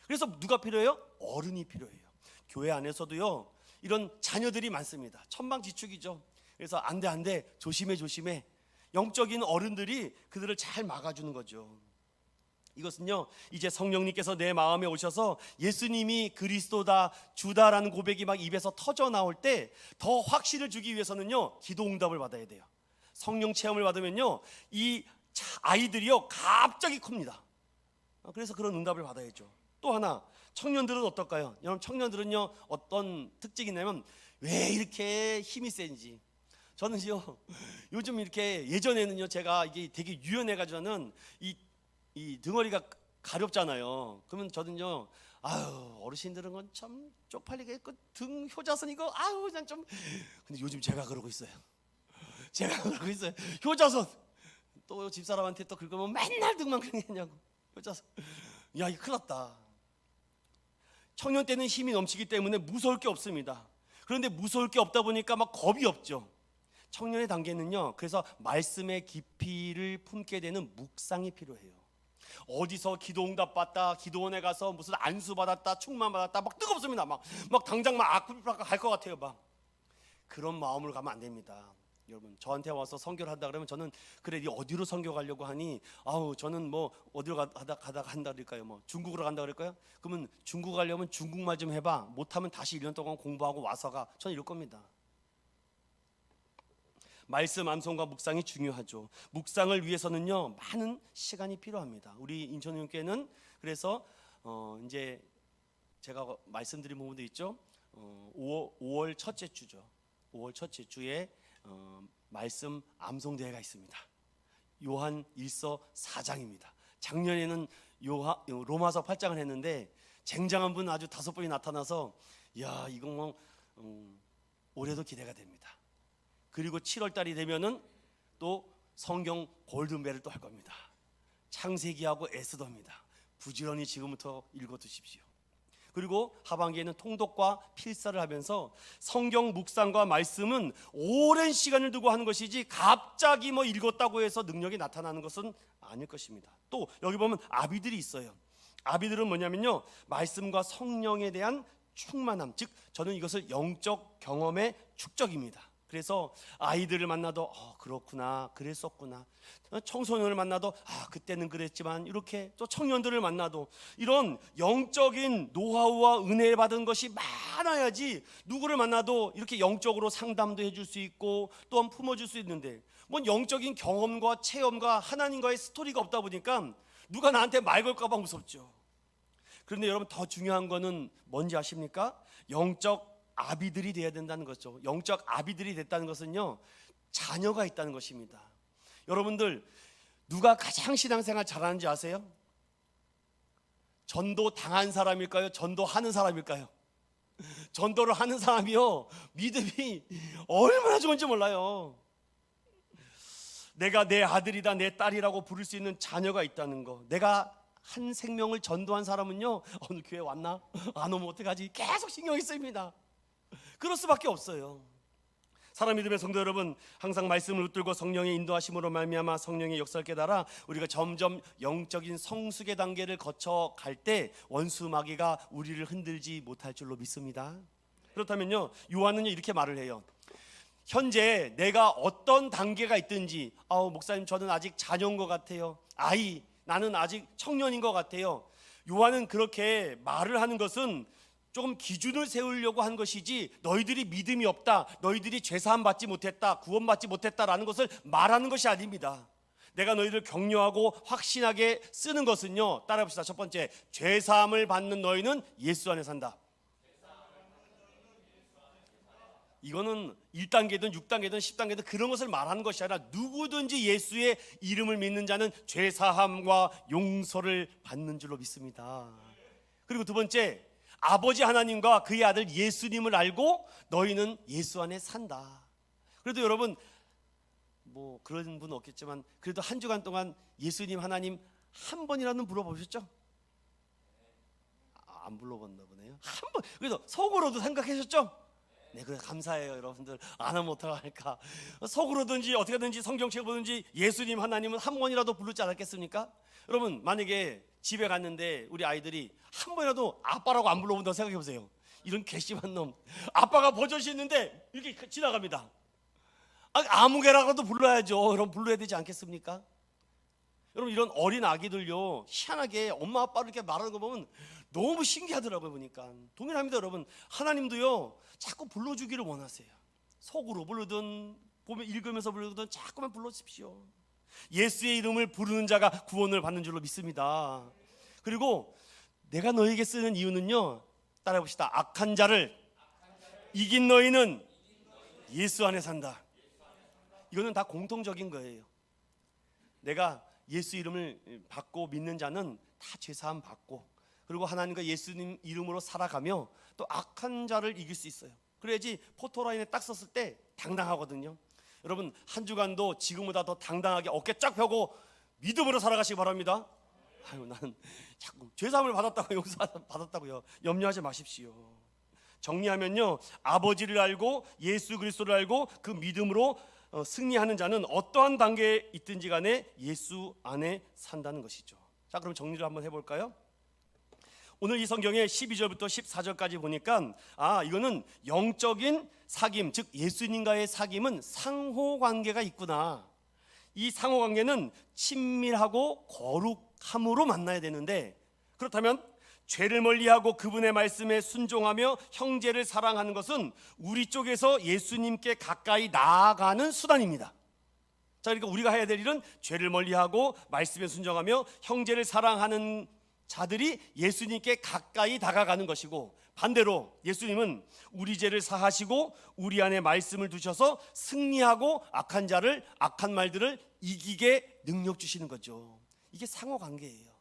그래서 누가 필요해요? 어른이 필요해요. 교회 안에서도요, 이런 자녀들이 많습니다. 천방지축이죠. 그래서 안 돼, 조심해. 영적인 어른들이 그들을 잘 막아주는 거죠. 이것은요, 이제 성령님께서 내 마음에 오셔서 예수님이 그리스도다, 주다라는 고백이 막 입에서 터져 나올 때 더 확신을 주기 위해서는요, 기도 응답을 받아야 돼요. 성령 체험을 받으면요, 이 아이들이요 갑자기 큽니다. 그래서 그런 응답을 받아야죠. 또 하나, 청년들은 어떨까요? 여러분, 청년들은요 어떤 특징이 있냐면 왜 이렇게 힘이 센지. 저는요 요즘 이렇게, 예전에는요 제가 이게 되게 유연해가지고는 이 등어리가 가렵잖아요. 그러면 저는요, 어르신들은 건 참 쪽팔리게 그 등 효자선 이거 그냥 좀. 근데 요즘 제가 그러고 있어요. 효자선. 또 집사람한테 또 긁으면 맨날 등만 긁냐고. 효자선. 야, 이거 큰일 났다. 청년 때는 힘이 넘치기 때문에 무서울 게 없습니다. 그런데 무서울 게 없다 보니까 막 겁이 없죠. 청년의 단계는요, 그래서 말씀의 깊이를 품게 되는 묵상이 필요해요. 어디서 기도 응답 받다, 기도원에 가서 무슨 안수 받았다, 충만 받았다, 막 뜨겁습니다. 막 당장 막 악플 갈 것 같아요. 막 그런 마음으로 가면 안 됩니다. 여러분, 저한테 와서 선교를 한다 그러면 저는, 그래 네 어디로 선교 가려고 하니? 저는 뭐 어디로 가다가 한다 그럴까요? 뭐 중국으로 간다 그럴까요? 그러면 중국 가려면 중국말 좀 해봐. 못하면 다시 1년 동안 공부하고 와서 가. 저는 이럴 겁니다. 말씀 암송과 묵상이 중요하죠. 묵상을 위해서는요 많은 시간이 필요합니다. 우리 인천교회는 그래서 이제 제가 말씀드린 부분도 있죠. 5월 첫째 주죠. 5월 첫째 주에 말씀 암송대회가 있습니다. 요한 1서 4장입니다. 작년에는 로마서 8장을 했는데 쟁장한 분 아주 5분이 나타나서, 야, 이거 뭐 올해도 기대가 됩니다. 그리고 7월 달이 되면은 또 성경 골든벨을 또 할 겁니다. 창세기하고 에스더입니다. 부지런히 지금부터 읽어두십시오. 그리고 하반기에는 통독과 필사를 하면서 성경 묵상과 말씀은 오랜 시간을 두고 하는 것이지 갑자기 뭐 읽었다고 해서 능력이 나타나는 것은 아닐 것입니다. 또 여기 보면 아비들이 있어요. 아비들은 뭐냐면요, 말씀과 성령에 대한 충만함, 즉 저는 이것을 영적 경험의 축적입니다. 그래서 아이들을 만나도 그렇구나, 그랬었구나. 청소년을 만나도 그때는 그랬지만, 이렇게 또 청년들을 만나도 이런 영적인 노하우와 은혜 받은 것이 많아야지 누구를 만나도 이렇게 영적으로 상담도 해줄 수 있고 또한 품어줄 수 있는데, 뭔 영적인 경험과 체험과 하나님과의 스토리가 없다 보니까 누가 나한테 말 걸까 봐 무섭죠. 그런데 여러분, 더 중요한 거는 뭔지 아십니까? 영적 아비들이 되어야 된다는 거죠. 영적 아비들이 됐다는 것은요, 자녀가 있다는 것입니다. 여러분들, 누가 가장 신앙생활 잘하는지 아세요? 전도 당한 사람일까요? 전도하는 사람일까요? 전도를 하는 사람이요, 믿음이 얼마나 좋은지 몰라요. 내가 내 아들이다, 내 딸이라고 부를 수 있는 자녀가 있다는 거. 내가 한 생명을 전도한 사람은요, 오늘 교회 왔나? 안 오면 어떡하지? 계속 신경이 쓰입니다. 그럴 수밖에 없어요. 사랑 믿음의 성도 여러분, 항상 말씀을 붙들고 성령의 인도하심으로 말미암아 성령의 역사를 깨달아 우리가 점점 영적인 성숙의 단계를 거쳐갈 때 원수 마귀가 우리를 흔들지 못할 줄로 믿습니다. 그렇다면요, 요한은 이렇게 말을 해요. 현재 내가 어떤 단계가 있든지, 목사님 저는 아직 자녀인 것 같아요. 나는 아직 청년인 것 같아요. 요한은 그렇게 말을 하는 것은 조금 기준을 세우려고 한 것이지, 너희들이 믿음이 없다, 너희들이 죄사함 받지 못했다, 구원받지 못했다라는 것을 말하는 것이 아닙니다. 내가 너희를 격려하고 확신하게 쓰는 것은요, 따라해봅시다. 첫 번째, 죄사함을 받는 너희는 예수 안에 산다. 이거는 1단계든 6단계든 10단계든 그런 것을 말하는 것이 아니라 누구든지 예수의 이름을 믿는 자는 죄사함과 용서를 받는 줄로 믿습니다. 그리고 두 번째, 아버지 하나님과 그의 아들 예수님을 알고 너희는 예수 안에 산다. 그래도 여러분 뭐 그런 분 없겠지만 그래도 한 주간 동안 예수님 하나님 한 번이라도 불러보셨죠? 안 불러봤나 보네요. 한 번. 그래서 속으로도 생각하셨죠? 네, 그래 감사해요 여러분들. 안 하면 어떡할까. 속으로든지 어떻게든지 성경책 보든지 예수님 하나님은 한 번이라도 부르지 않았겠습니까? 여러분 만약에 집에 갔는데 우리 아이들이 한 번이라도 아빠라고 안 불러본다고 생각해 보세요. 이런 괘씸한 놈. 아빠가 버젓이 있는데 이렇게 지나갑니다. 아무 개라고도 불러야죠. 여러분 불러야 되지 않겠습니까? 여러분 이런 어린 아기들요 희한하게 엄마 아빠를 이렇게 말하는 거 보면 너무 신기하더라고요. 보니까 동일합니다. 여러분 하나님도요 자꾸 불러주기를 원하세요. 속으로 부르든 보면 읽으면서 부르든 자꾸만 불러주십시오. 예수의 이름을 부르는 자가 구원을 받는 줄로 믿습니다. 그리고 내가 너에게 쓰는 이유는요, 따라해 봅시다. 악한 자를 이긴 너희는 예수 안에 산다. 이거는 다 공통적인 거예요. 내가 예수 이름을 받고 믿는 자는 다 죄사함 받고, 그리고 하나님과 예수님 이름으로 살아가며 또 악한 자를 이길 수 있어요. 그래야지 포토라인에 딱 섰을 때 당당하거든요. 여러분 한 주간도 지금보다 더 당당하게 어깨 쫙 펴고 믿음으로 살아가시기 바랍니다. 아유 나는 자꾸 죄사함을 받았다고 용서 받았다고요. 염려하지 마십시오. 정리하면요, 아버지를 알고 예수 그리스도를 알고 그 믿음으로 승리하는 자는 어떠한 단계에 있든지 간에 예수 안에 산다는 것이죠. 자, 그럼 정리를 한번 해볼까요? 오늘 이 성경의 12절부터 14절까지 보니까 이거는 영적인 사귐, 즉 예수님과의 사귐은 상호관계가 있구나. 이 상호관계는 친밀하고 거룩함으로 만나야 되는데, 그렇다면 죄를 멀리하고 그분의 말씀에 순종하며 형제를 사랑하는 것은 우리 쪽에서 예수님께 가까이 나아가는 수단입니다. 자, 그러니까 우리가 해야 될 일은 죄를 멀리하고 말씀에 순종하며 형제를 사랑하는 자들이 예수님께 가까이 다가가는 것이고, 반대로 예수님은 우리 죄를 사하시고 우리 안에 말씀을 두셔서 승리하고 악한 자를, 악한 말들을 이기게 능력 주시는 거죠. 이게 상호관계예요.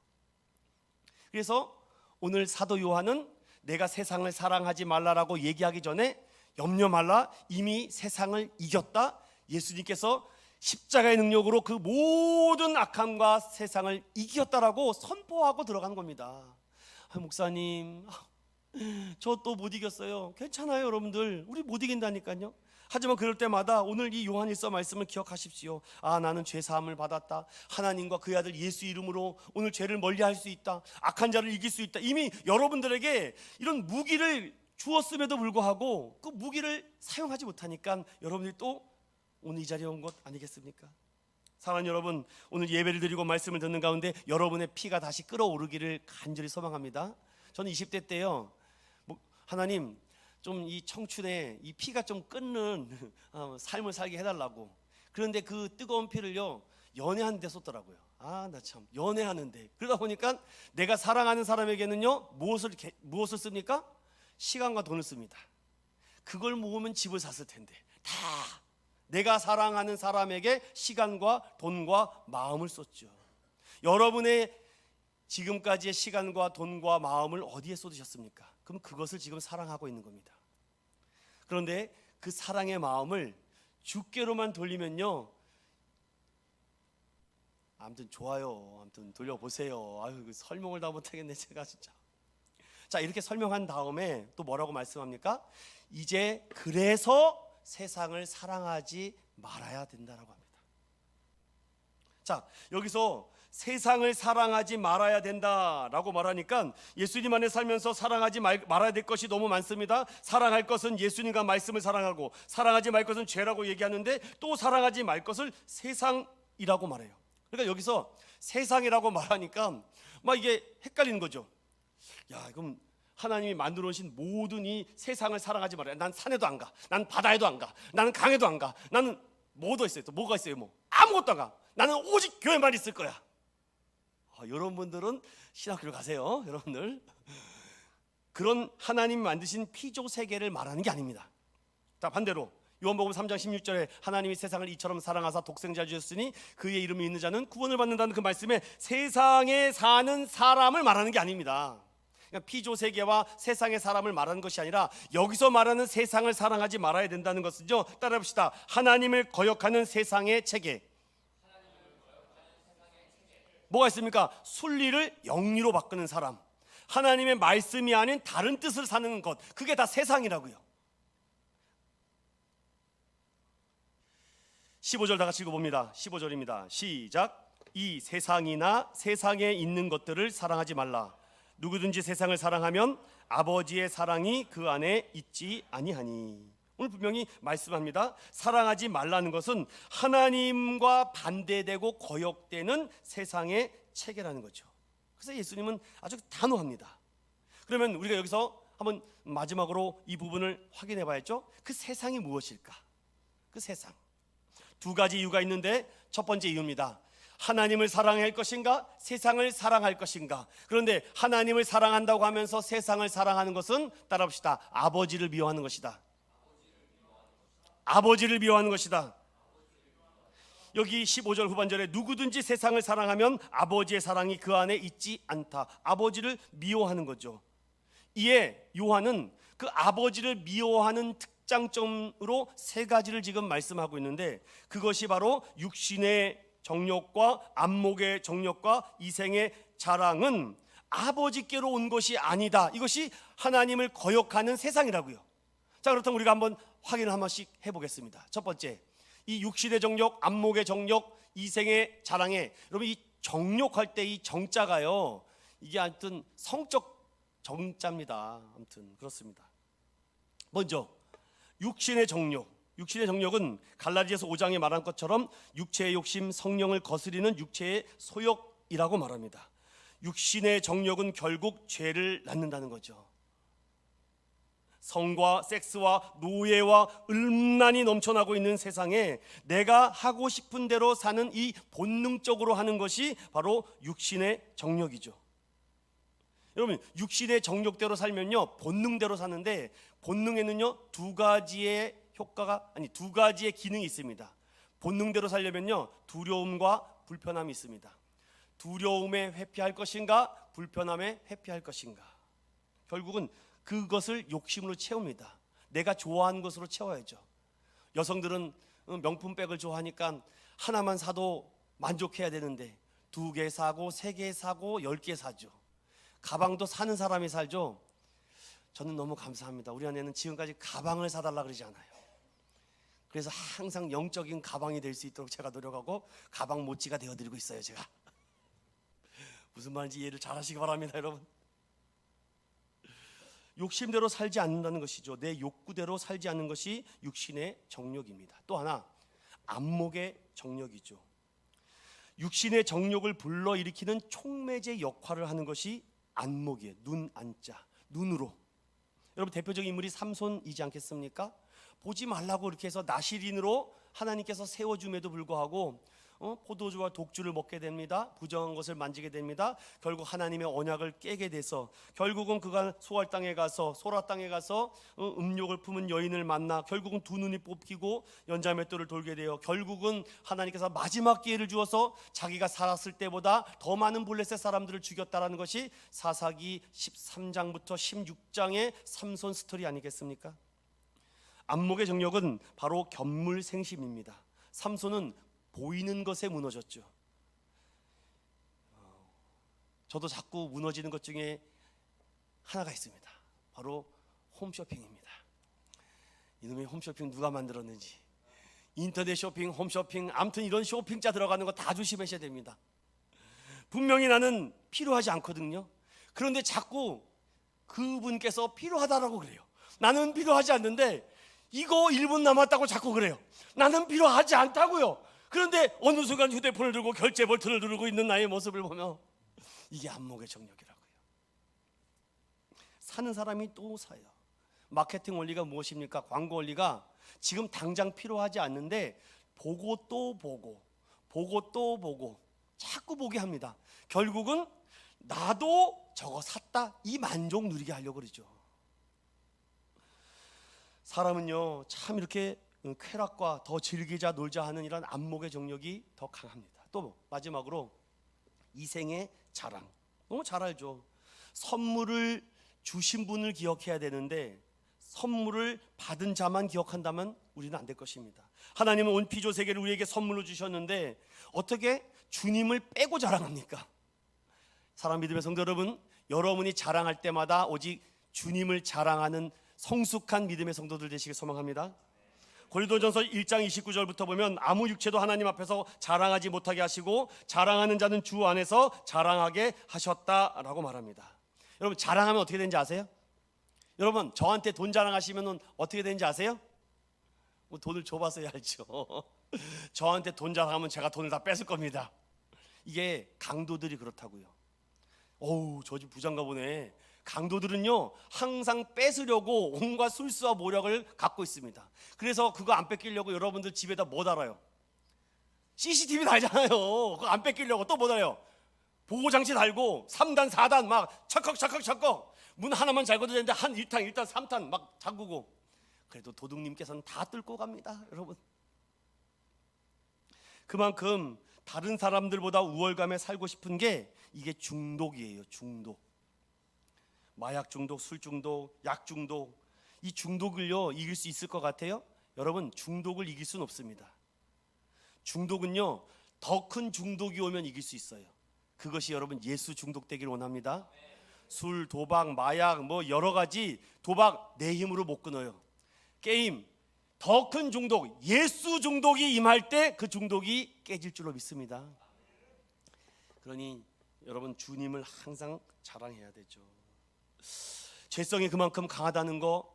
그래서 오늘 사도 요한은 내가 세상을 사랑하지 말라라고 얘기하기 전에 염려 말라, 이미 세상을 이겼다. 예수님께서 십자가의 능력으로 그 모든 악함과 세상을 이겼다라고 선포하고 들어간 겁니다. 목사님, 저 또 못 이겼어요. 괜찮아요 여러분들, 우리 못 이긴다니까요. 하지만 그럴 때마다 오늘 이 요한일서 말씀을 기억하십시오. 나는 죄사함을 받았다. 하나님과 그의 아들 예수 이름으로 오늘 죄를 멀리할 수 있다. 악한 자를 이길 수 있다. 이미 여러분들에게 이런 무기를 주었음에도 불구하고 그 무기를 사용하지 못하니까 여러분들이 또 오늘 이 자리에 온 것 아니겠습니까? 사랑하는 여러분, 오늘 예배를 드리고 말씀을 듣는 가운데 여러분의 피가 다시 끓어오르기를 간절히 소망합니다. 저는 20대 때요, 하나님 좀 이 청춘에 이 피가 좀 끓는 삶을 살게 해달라고. 그런데 그 뜨거운 피를요 연애하는 데 쏟더라고요. 나 참 연애하는데. 그러다 보니까 내가 사랑하는 사람에게는요 무엇을 씁니까? 시간과 돈을 씁니다. 그걸 모으면 집을 샀을 텐데 다 내가 사랑하는 사람에게 시간과 돈과 마음을 쏟죠. 여러분의 지금까지의 시간과 돈과 마음을 어디에 쏟으셨습니까? 그럼 그것을 지금 사랑하고 있는 겁니다. 그런데 그 사랑의 마음을 주께로만 돌리면요, 아무튼 좋아요. 아무튼 돌려보세요. 그 설명을 다 못하겠네 제가 진짜. 자, 이렇게 설명한 다음에 또 뭐라고 말씀합니까? 이제 그래서 세상을 사랑하지 말아야 된다라고 합니다. 자, 여기서 세상을 사랑하지 말아야 된다라고 말하니까 예수님 안에 살면서 사랑하지 말아야 될 것이 너무 많습니다. 사랑할 것은 예수님과 말씀을 사랑하고, 사랑하지 말 것은 죄라고 얘기하는데 또 사랑하지 말 것을 세상이라고 말해요. 그러니까 여기서 세상이라고 말하니까 막 이게 헷갈리는 거죠. 그럼 하나님이 만들어 오신 모든 이 세상을 사랑하지 말아요. 난 산에도 안 가, 난 바다에도 안 가, 나는 강에도 안 가, 나는 뭐도 있어요. 또 뭐가 있어요? 아무것도 안 가. 나는 오직 교회만 있을 거야. 여러분들은 신학교를 가세요. 여러분들 그런 하나님 만드신 피조 세계를 말하는 게 아닙니다. 자, 반대로 요한복음 3장 16절에 하나님이 세상을 이처럼 사랑하사 독생자를 주셨으니 그의 이름을 믿는 자는 구원을 받는다는 그 말씀에 세상에 사는 사람을 말하는 게 아닙니다. 그러니까 피조 세계와 세상의 사람을 말하는 것이 아니라 여기서 말하는 세상을 사랑하지 말아야 된다는 것은요, 따라해봅시다. 하나님을 거역하는 세상의 체계. 뭐가 있습니까? 순리를 영리로 바꾸는 사람, 하나님의 말씀이 아닌 다른 뜻을 사는 것, 그게 다 세상이라고요. 15절 다 같이 읽어봅니다. 15절입니다. 시작. 이 세상이나 세상에 있는 것들을 사랑하지 말라. 누구든지 세상을 사랑하면 아버지의 사랑이 그 안에 있지 아니하니. 오늘 분명히 말씀합니다. 사랑하지 말라는 것은 하나님과 반대되고 거역되는 세상의 체계라는 거죠. 그래서 예수님은 아주 단호합니다. 그러면 우리가 여기서 한번 마지막으로 이 부분을 확인해 봐야죠. 그 세상이 무엇일까? 그 세상 두 가지 이유가 있는데, 첫 번째 이유입니다. 하나님을 사랑할 것인가, 세상을 사랑할 것인가. 그런데 하나님을 사랑한다고 하면서 세상을 사랑하는 것은, 따라합시다, 아버지를 미워하는 것이다. 아버지를 미워하는 것이다. 여기 15절 후반절에 누구든지 세상을 사랑하면 아버지의 사랑이 그 안에 있지 않다. 아버지를 미워하는 거죠. 이에 요한은 그 아버지를 미워하는 특장점으로 세 가지를 지금 말씀하고 있는데, 그것이 바로 육신의 정욕과 안목의 정욕과 이생의 자랑은 아버지께로 온 것이 아니다. 이것이 하나님을 거역하는 세상이라고요. 자, 그렇다면 우리가 한번 확인을 한 번씩 해보겠습니다. 첫 번째, 이 육신의 정욕, 안목의 정욕, 이생의 자랑에, 여러분 이 정욕할 때 이 정자가요, 이게 하여튼 성적 정자입니다. 아무튼 그렇습니다. 먼저 육신의 정욕. 육신의 정욕은 갈라디아서 5장에 말한 것처럼 육체의 욕심, 성령을 거스리는 육체의 소욕이라고 말합니다. 육신의 정욕은 결국 죄를 낳는다는 거죠. 성과 섹스와 노예와 음란이 넘쳐나고 있는 세상에 내가 하고 싶은 대로 사는 이 본능적으로 하는 것이 바로 육신의 정욕이죠. 여러분, 육신의 정욕대로 살면요, 본능대로 사는데, 본능에는요 두 가지의 기능이 있습니다. 본능대로 살려면요 두려움과 불편함이 있습니다. 두려움에 회피할 것인가, 불편함에 회피할 것인가. 결국은 그것을 욕심으로 채웁니다. 내가 좋아하는 것으로 채워야죠. 여성들은 명품백을 좋아하니까 하나만 사도 만족해야 되는데 2개 사고 3개 사고 10개 사죠. 가방도 사는 사람이 살죠. 저는 너무 감사합니다. 우리 아내는 지금까지 가방을 사달라 그러지 않아요. 그래서 항상 영적인 가방이 될 수 있도록 제가 노력하고 가방 모찌가 되어드리고 있어요. 제가 무슨 말인지 이해를 잘 하시기 바랍니다. 여러분, 욕심대로 살지 않는다는 것이죠. 내 욕구대로 살지 않는 것이 육신의 정욕입니다. 또 하나, 안목의 정욕이죠. 육신의 정욕을 불러일으키는 촉매제 역할을 하는 것이 안목이에요. 눈, 안자, 눈으로. 여러분, 대표적인 인물이 삼손이지 않겠습니까? 보지 말라고 이렇게 해서 나시린으로 하나님께서 세워줌에도 불구하고 포도주와 독주를 먹게 됩니다. 부정한 것을 만지게 됩니다. 결국 하나님의 언약을 깨게 돼서 결국은 그가 소알 땅에 가서, 소라 땅에 가서 음욕을 품은 여인을 만나 결국은 두 눈이 뽑히고 연자맷돌을 돌게 되어 결국은 하나님께서 마지막 기회를 주어서 자기가 살았을 때보다 더 많은 블레셋 사람들을 죽였다라는 것이 사사기 13장부터 16장의 삼손 스토리 아니겠습니까? 안목의 정욕은 바로 견물생심입니다. 삼손은 보이는 것에 무너졌죠. 저도 자꾸 무너지는 것 중에 하나가 있습니다. 바로 홈쇼핑입니다. 이놈의 홈쇼핑 누가 만들었는지, 인터넷 쇼핑, 홈쇼핑, 아무튼 이런 쇼핑자 들어가는 거 다 조심하셔야 됩니다. 분명히 나는 필요하지 않거든요. 그런데 자꾸 그분께서 필요하다라고 그래요. 나는 필요하지 않는데 이거 1분 남았다고 자꾸 그래요. 나는 필요하지 않다고요. 그런데 어느 순간 휴대폰을 들고 결제 버튼을 누르고 있는 나의 모습을 보며 이게 안목의 정욕이라고요. 사는 사람이 또 사요. 마케팅 원리가 무엇입니까? 광고 원리가 지금 당장 필요하지 않는데 보고 또 보고, 보고 또 보고, 자꾸 보게 합니다. 결국은 나도 저거 샀다, 이 만족 누리게 하려고 그러죠. 사람은요 참 이렇게 쾌락과 더 즐기자 놀자 하는 이런 안목의 정력이 더 강합니다. 또 마지막으로 이생의 자랑. 너무 잘 알죠. 선물을 주신 분을 기억해야 되는데 선물을 받은 자만 기억한다면 우리는 안 될 것입니다. 하나님은 온 피조 세계를 우리에게 선물로 주셨는데 어떻게 주님을 빼고 자랑합니까? 사랑 믿음의 성도 여러분, 여러분이 자랑할 때마다 오직 주님을 자랑하는 성숙한 믿음의 성도들 되시길 소망합니다. 고린도전서 1장 29절부터 보면 아무 육체도 하나님 앞에서 자랑하지 못하게 하시고 자랑하는 자는 주 안에서 자랑하게 하셨다라고 말합니다. 여러분 자랑하면 어떻게 되는지 아세요? 여러분 저한테 돈 자랑하시면 어떻게 되는지 아세요? 뭐 돈을 줘봐서야 알죠. 저한테 돈 자랑하면 제가 돈을 다 뺏을 겁니다. 이게 강도들이 그렇다고요. 어우 저 집 부자인가 보네. 강도들은요 항상 뺏으려고 온갖 술수와 모략을 갖고 있습니다. 그래서 그거 안 뺏기려고 여러분들 집에다 뭐 달아요? CCTV 달잖아요. 그거 안 뺏기려고 또 뭐 달아요? 보호장치 달고 3단 4단 막 척컥 문 하나만 잘 걷어야 되는데 한 1탄 3탄 막 잠그고. 그래도 도둑님께서는 다 뚫고 갑니다. 여러분 그만큼 다른 사람들보다 우월감에 살고 싶은 게 이게 중독이에요. 중독. 마약 중독, 술 중독, 약 중독. 이 중독을요 이길 수 있을 것 같아요? 여러분 중독을 이길 수는 없습니다. 중독은요 더 큰 중독이 오면 이길 수 있어요. 그것이 여러분 예수 중독되기를 원합니다. 술, 도박, 마약 뭐 여러 가지 도박 내 힘으로 못 끊어요. 게임 더 큰 중독 예수 중독이 임할 때 그 중독이 깨질 줄로 믿습니다. 그러니 여러분 주님을 항상 자랑해야 되죠. 죄성이 그만큼 강하다는 거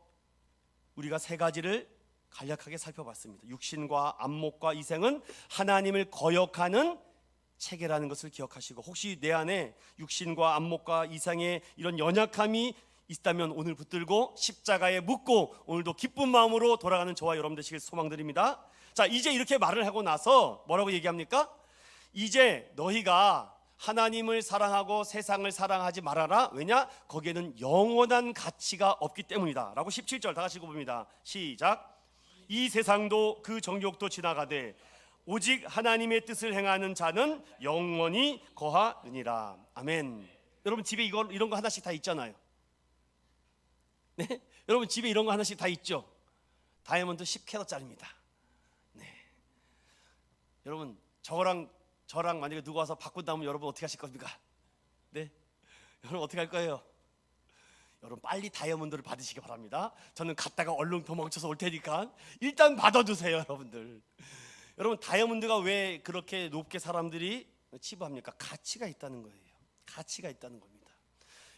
우리가 세 가지를 간략하게 살펴봤습니다. 육신과 안목과 이생은 하나님을 거역하는 체계라는 것을 기억하시고 혹시 내 안에 육신과 안목과 이생의 이런 연약함이 있다면 오늘 붙들고 십자가에 묻고 오늘도 기쁜 마음으로 돌아가는 저와 여러분 되시길 소망드립니다. 자 이제 이렇게 말을 하고 나서 뭐라고 얘기합니까? 이제 너희가 하나님을 사랑하고 세상을 사랑하지 말아라. 왜냐? 거기에는 영원한 가치가 없기 때문이다 라고 17절 다 같이 읽어봅니다. 시작. 이 세상도 그 정욕도 지나가되 오직 하나님의 뜻을 행하는 자는 영원히 거하느니라. 아멘. 여러분 집에 이런 거 하나씩 다 있잖아요. 네? 여러분 집에 이런 거 하나씩 다 있죠. 다이아몬드 10캐럿짜리입니다. 네. 여러분 저랑 만약에 누가 와서 바꾼다면 여러분 어떻게 하실 겁니까? 네? 여러분 어떻게 할 거예요? 여러분 빨리 다이아몬드를 받으시기 바랍니다. 저는 갔다가 얼른 도망쳐서 올 테니까 일단 받아두세요. 여러분들 여러분 다이아몬드가 왜 그렇게 높게 사람들이 치부합니까? 가치가 있다는 거예요. 가치가 있다는 겁니다.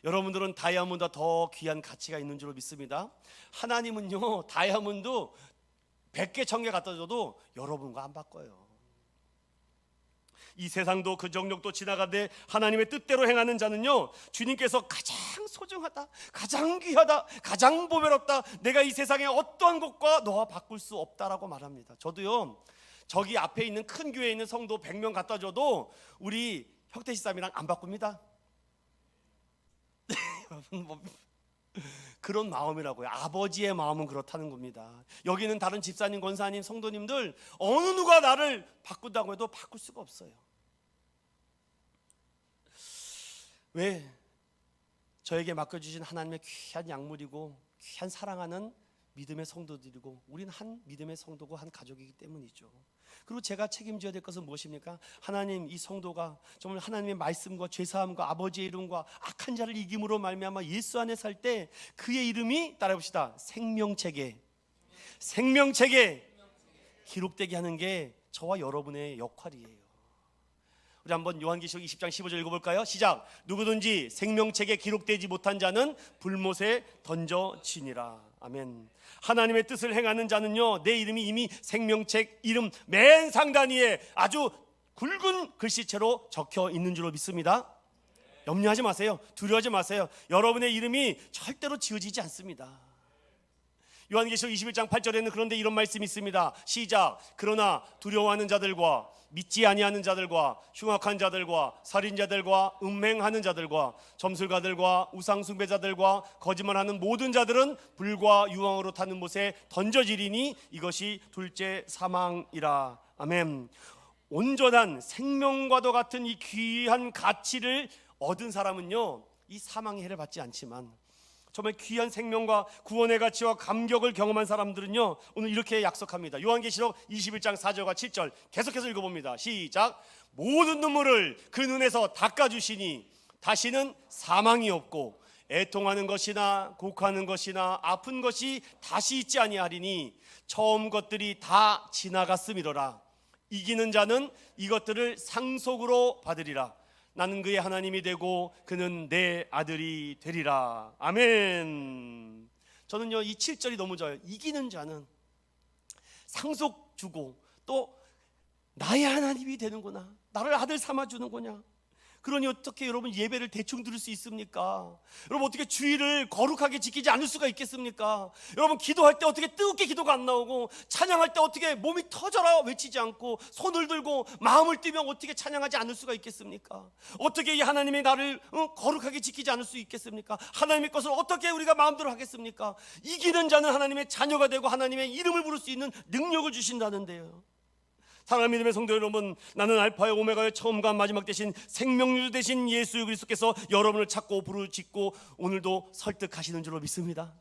여러분들은 다이아몬드가 더 귀한 가치가 있는 줄로 믿습니다. 하나님은요 다이아몬드 100개 1000개 갖다 줘도 여러분과 안 바꿔요. 이 세상도 그 정욕도 지나가되 하나님의 뜻대로 행하는 자는요 주님께서 가장 소중하다, 가장 귀하다, 가장 보배롭다, 내가 이 세상의 어떠한 것과 너와 바꿀 수 없다라고 말합니다. 저도요 저기 앞에 있는 큰 교회에 있는 성도 100명 갖다 줘도 우리 혁태시삼이랑 안 바꿉니다. 여러분 그런 마음이라고요. 아버지의 마음은 그렇다는 겁니다. 여기는 다른 집사님, 권사님, 성도님들 어느 누가 나를 바꾼다고 해도 바꿀 수가 없어요. 왜? 저에게 맡겨주신 하나님의 귀한 약물이고 귀한 사랑하는 믿음의 성도들이고 우리는 한 믿음의 성도고 한 가족이기 때문이죠. 그리고 제가 책임져야 될 것은 무엇입니까? 하나님 이 성도가 정말 하나님의 말씀과 죄사함과 아버지의 이름과 악한 자를 이김으로 말미암아 예수 안에 살 때 그의 이름이 따라해봅시다. 생명책에 기록되게 하는 게 저와 여러분의 역할이에요. 우리 한번 요한계시록 20장 15절 읽어볼까요? 시작. 누구든지 생명책에 기록되지 못한 자는 불못에 던져지니라. 아멘. 하나님의 뜻을 행하는 자는요 내 이름이 이미 생명책 이름 맨 상단 위에 아주 굵은 글씨체로 적혀 있는 줄로 믿습니다. 염려하지 마세요. 두려워하지 마세요. 여러분의 이름이 절대로 지워지지 않습니다. 요한계시록 21장 8절에는 그런데 이런 말씀이 있습니다. 시작. 그러나 두려워하는 자들과 믿지 아니하는 자들과 흉악한 자들과 살인자들과 음행하는 자들과 점술가들과 우상숭배자들과 거짓말하는 모든 자들은 불과 유황으로 타는 못에 던져지리니 이것이 둘째 사망이라. 아멘. 온전한 생명과도 같은 이 귀한 가치를 얻은 사람은요, 이 사망의 해를 받지 않지만 정말 귀한 생명과 구원의 가치와 감격을 경험한 사람들은요, 오늘 이렇게 약속합니다. 요한계시록 21장 4절과 7절 계속해서 읽어봅니다. 시작. 모든 눈물을 그 눈에서 닦아주시니 다시는 사망이 없고 애통하는 것이나 곡하는 것이나 아픈 것이 다시 있지 아니하리니 처음 것들이 다 지나갔음이로라. 이기는 자는 이것들을 상속으로 받으리라. 나는 그의 하나님이 되고 그는 내 아들이 되리라. 아멘. 저는요, 이 7절이 너무 좋아요. 이기는 자는 상속 주고 또 나의 하나님이 되는구나, 나를 아들 삼아주는구나. 그러니 어떻게 여러분 예배를 대충 들을 수 있습니까? 여러분 어떻게 주일을 거룩하게 지키지 않을 수가 있겠습니까? 여러분 기도할 때 어떻게 뜨겁게 기도가 안 나오고, 찬양할 때 어떻게 몸이 터져라 외치지 않고 손을 들고 마음을 띄면 어떻게 찬양하지 않을 수가 있겠습니까? 어떻게 이 하나님이 나를 거룩하게 지키지 않을 수 있겠습니까? 하나님의 것을 어떻게 우리가 마음대로 하겠습니까? 이기는 자는 하나님의 자녀가 되고 하나님의 이름을 부를 수 있는 능력을 주신다는데요. 사랑하는 믿음의 성도 여러분, 나는 알파의 오메가의 처음과 마지막 되신 생명주 되신 예수 그리스도께서 여러분을 찾고 부르짖고 오늘도 설득하시는 줄로 믿습니다.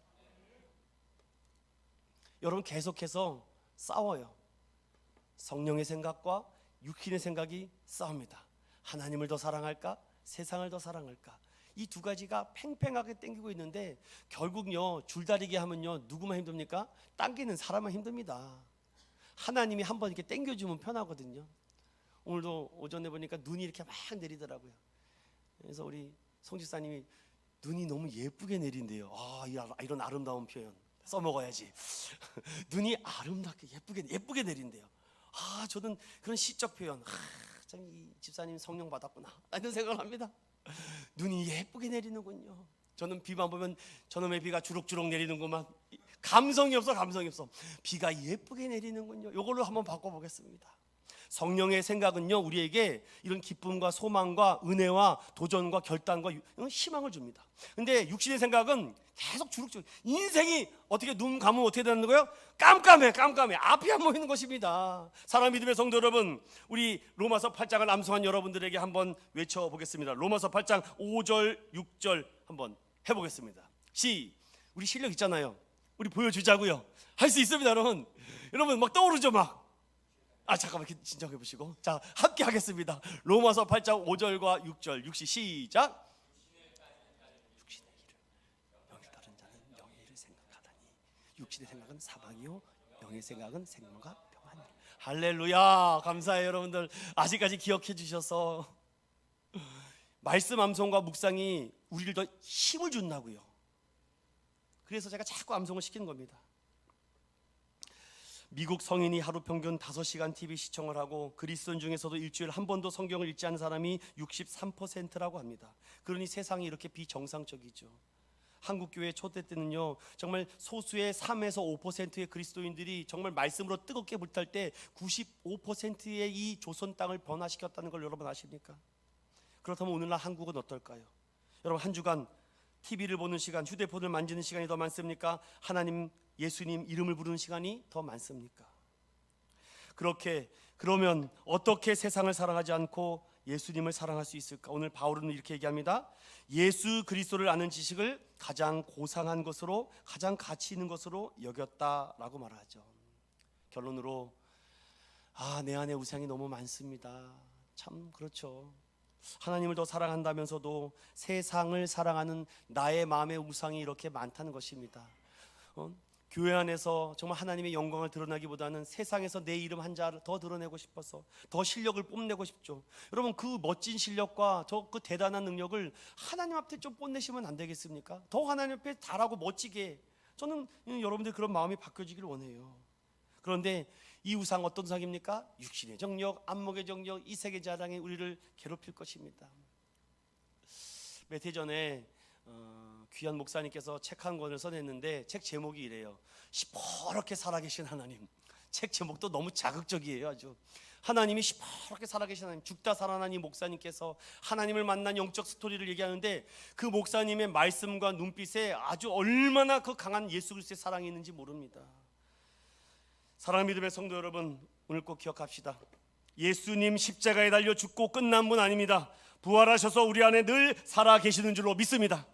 여러분 계속해서 싸워요. 성령의 생각과 육신의 생각이 싸웁니다. 하나님을 더 사랑할까? 세상을 더 사랑할까? 이 두 가지가 팽팽하게 땡기고 있는데 결국요, 줄다리기 하면요, 누구만 힘듭니까? 당기는 사람만 힘듭니다. 하나님이 한번 이렇게 당겨주면 편하거든요. 오늘도 오전에 보니까 눈이 이렇게 막 내리더라고요. 그래서 우리 송 집사님이 눈이 너무 예쁘게 내린대요. 이런 아름다운 표현 써먹어야지. 눈이 아름답게 예쁘게 내린대요. 저는 그런 시적 표현, 참 이 집사님 성령 받았구나 라는 생각을 합니다. 눈이 예쁘게 내리는군요. 저는 비만 보면 저놈의 비가 주룩주룩 내리는구만. 감성이 없어. 비가 예쁘게 내리는군요. 이걸로 한번 바꿔보겠습니다. 성령의 생각은요, 우리에게 이런 기쁨과 소망과 은혜와 도전과 결단과 희망을 줍니다. 근데 육신의 생각은 계속 주룩주룩, 인생이 어떻게 눈 감으면 어떻게 되는 거예요? 깜깜해. 앞이 안 보이는 것입니다. 사랑 믿음의 성도 여러분, 우리 로마서 8장을 암송한 여러분들에게 한번 외쳐보겠습니다. 로마서 8장 5절 6절 한번 해보겠습니다. 우리 실력 있잖아요. 우리 보여주자고요. 할 수 있습니다, 여러분. 여러분 막 떠오르죠, 막. 잠깐만 진정해 보시고, 자 함께 하겠습니다. 로마서 8장 5절과 6절 6시 시작. 육신의 일을 영에 따른 자는 영의 일을 생각하다니 육신의 생각은 사망이요 영의 생각은 생명과 평안이라. 할렐루야. 감사해요. 여러분들 아직까지 기억해 주셔서. 말씀 암송과 묵상이 우리를 더 힘을 준다고요. 그래서 제가 자꾸 암송을 시키는 겁니다. 미국 성인이 하루 평균 5시간 TV 시청을 하고 그리스도인 중에서도 일주일 한 번도 성경을 읽지 않은 사람이 63%라고 합니다. 그러니 세상이 이렇게 비정상적이죠. 한국교회 초대 때는요, 정말 소수의 3에서 5%의 그리스도인들이 정말 말씀으로 뜨겁게 불탈 때 95%의 이 조선 땅을 변화시켰다는 걸 여러분 아십니까? 그렇다면 오늘날 한국은 어떨까요? 여러분 한 주간 TV를 보는 시간, 휴대폰을 만지는 시간이 더 많습니까? 하나님, 예수님 이름을 부르는 시간이 더 많습니까? 그러면 어떻게 세상을 사랑하지 않고 예수님을 사랑할 수 있을까? 오늘 바울은 이렇게 얘기합니다. 예수 그리스도를 아는 지식을 가장 고상한 것으로, 가장 가치 있는 것으로 여겼다라고 말하죠. 결론으로 내 안에 우상이 너무 많습니다. 참 그렇죠. 하나님을 더 사랑한다면서도 세상을 사랑하는 나의 마음의 우상이 이렇게 많다는 것입니다. 교회 안에서 정말 하나님의 영광을 드러나기보다는 세상에서 내 이름 한 자를 더 드러내고 싶어서 더 실력을 뽐내고 싶죠. 여러분 그 멋진 실력과 그 대단한 능력을 하나님 앞에 좀 뽐내시면 안 되겠습니까? 더 하나님 앞에 잘하고 멋지게. 저는 여러분들 그런 마음이 바뀌어지길 원해요. 그런데 이 우상 어떤 우상입니까? 육신의 정력, 안목의 정력, 이 세계 자랑이 우리를 괴롭힐 것입니다. 몇 해 전에 귀한 목사님께서 책 한 권을 써냈는데 책 제목이 이래요. 시퍼렇게 살아계신 하나님. 책 제목도 너무 자극적이에요. 아주 하나님이 시퍼렇게 살아계신 하나님, 죽다 살아난 이 목사님께서 하나님을 만난 영적 스토리를 얘기하는데 그 목사님의 말씀과 눈빛에 아주 얼마나 그 강한 예수 그리스도의 사랑이 있는지 모릅니다. 사랑하는 믿음의 성도 여러분, 오늘 꼭 기억합시다. 예수님 십자가에 달려 죽고 끝난 분 아닙니다. 부활하셔서 우리 안에 늘 살아계시는 줄로 믿습니다.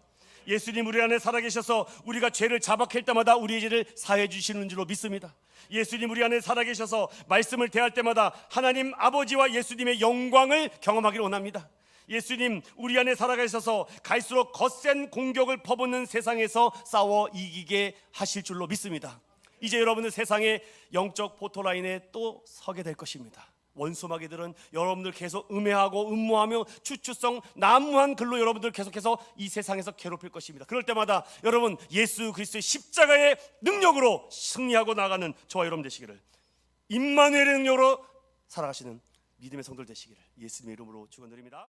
예수님 우리 안에 살아계셔서 우리가 죄를 자박할 때마다 우리의 죄를 사해 주시는 줄로 믿습니다. 예수님 우리 안에 살아계셔서 말씀을 대할 때마다 하나님 아버지와 예수님의 영광을 경험하기를 원합니다. 예수님 우리 안에 살아계셔서 갈수록 거센 공격을 퍼붓는 세상에서 싸워 이기게 하실 줄로 믿습니다. 이제 여러분들 세상의 영적 포토라인에 또 서게 될 것입니다. 원수 마귀들은 여러분들 계속 음해하고 음모하며 추추성 난무한 글로 여러분들 계속해서 이 세상에서 괴롭힐 것입니다. 그럴 때마다 여러분 예수 그리스도의 십자가의 능력으로 승리하고 나가는 저와 여러분 되시기를, 임마누엘의 능력으로 살아가시는 믿음의 성도들 되시기를 예수님의 이름으로 축원드립니다.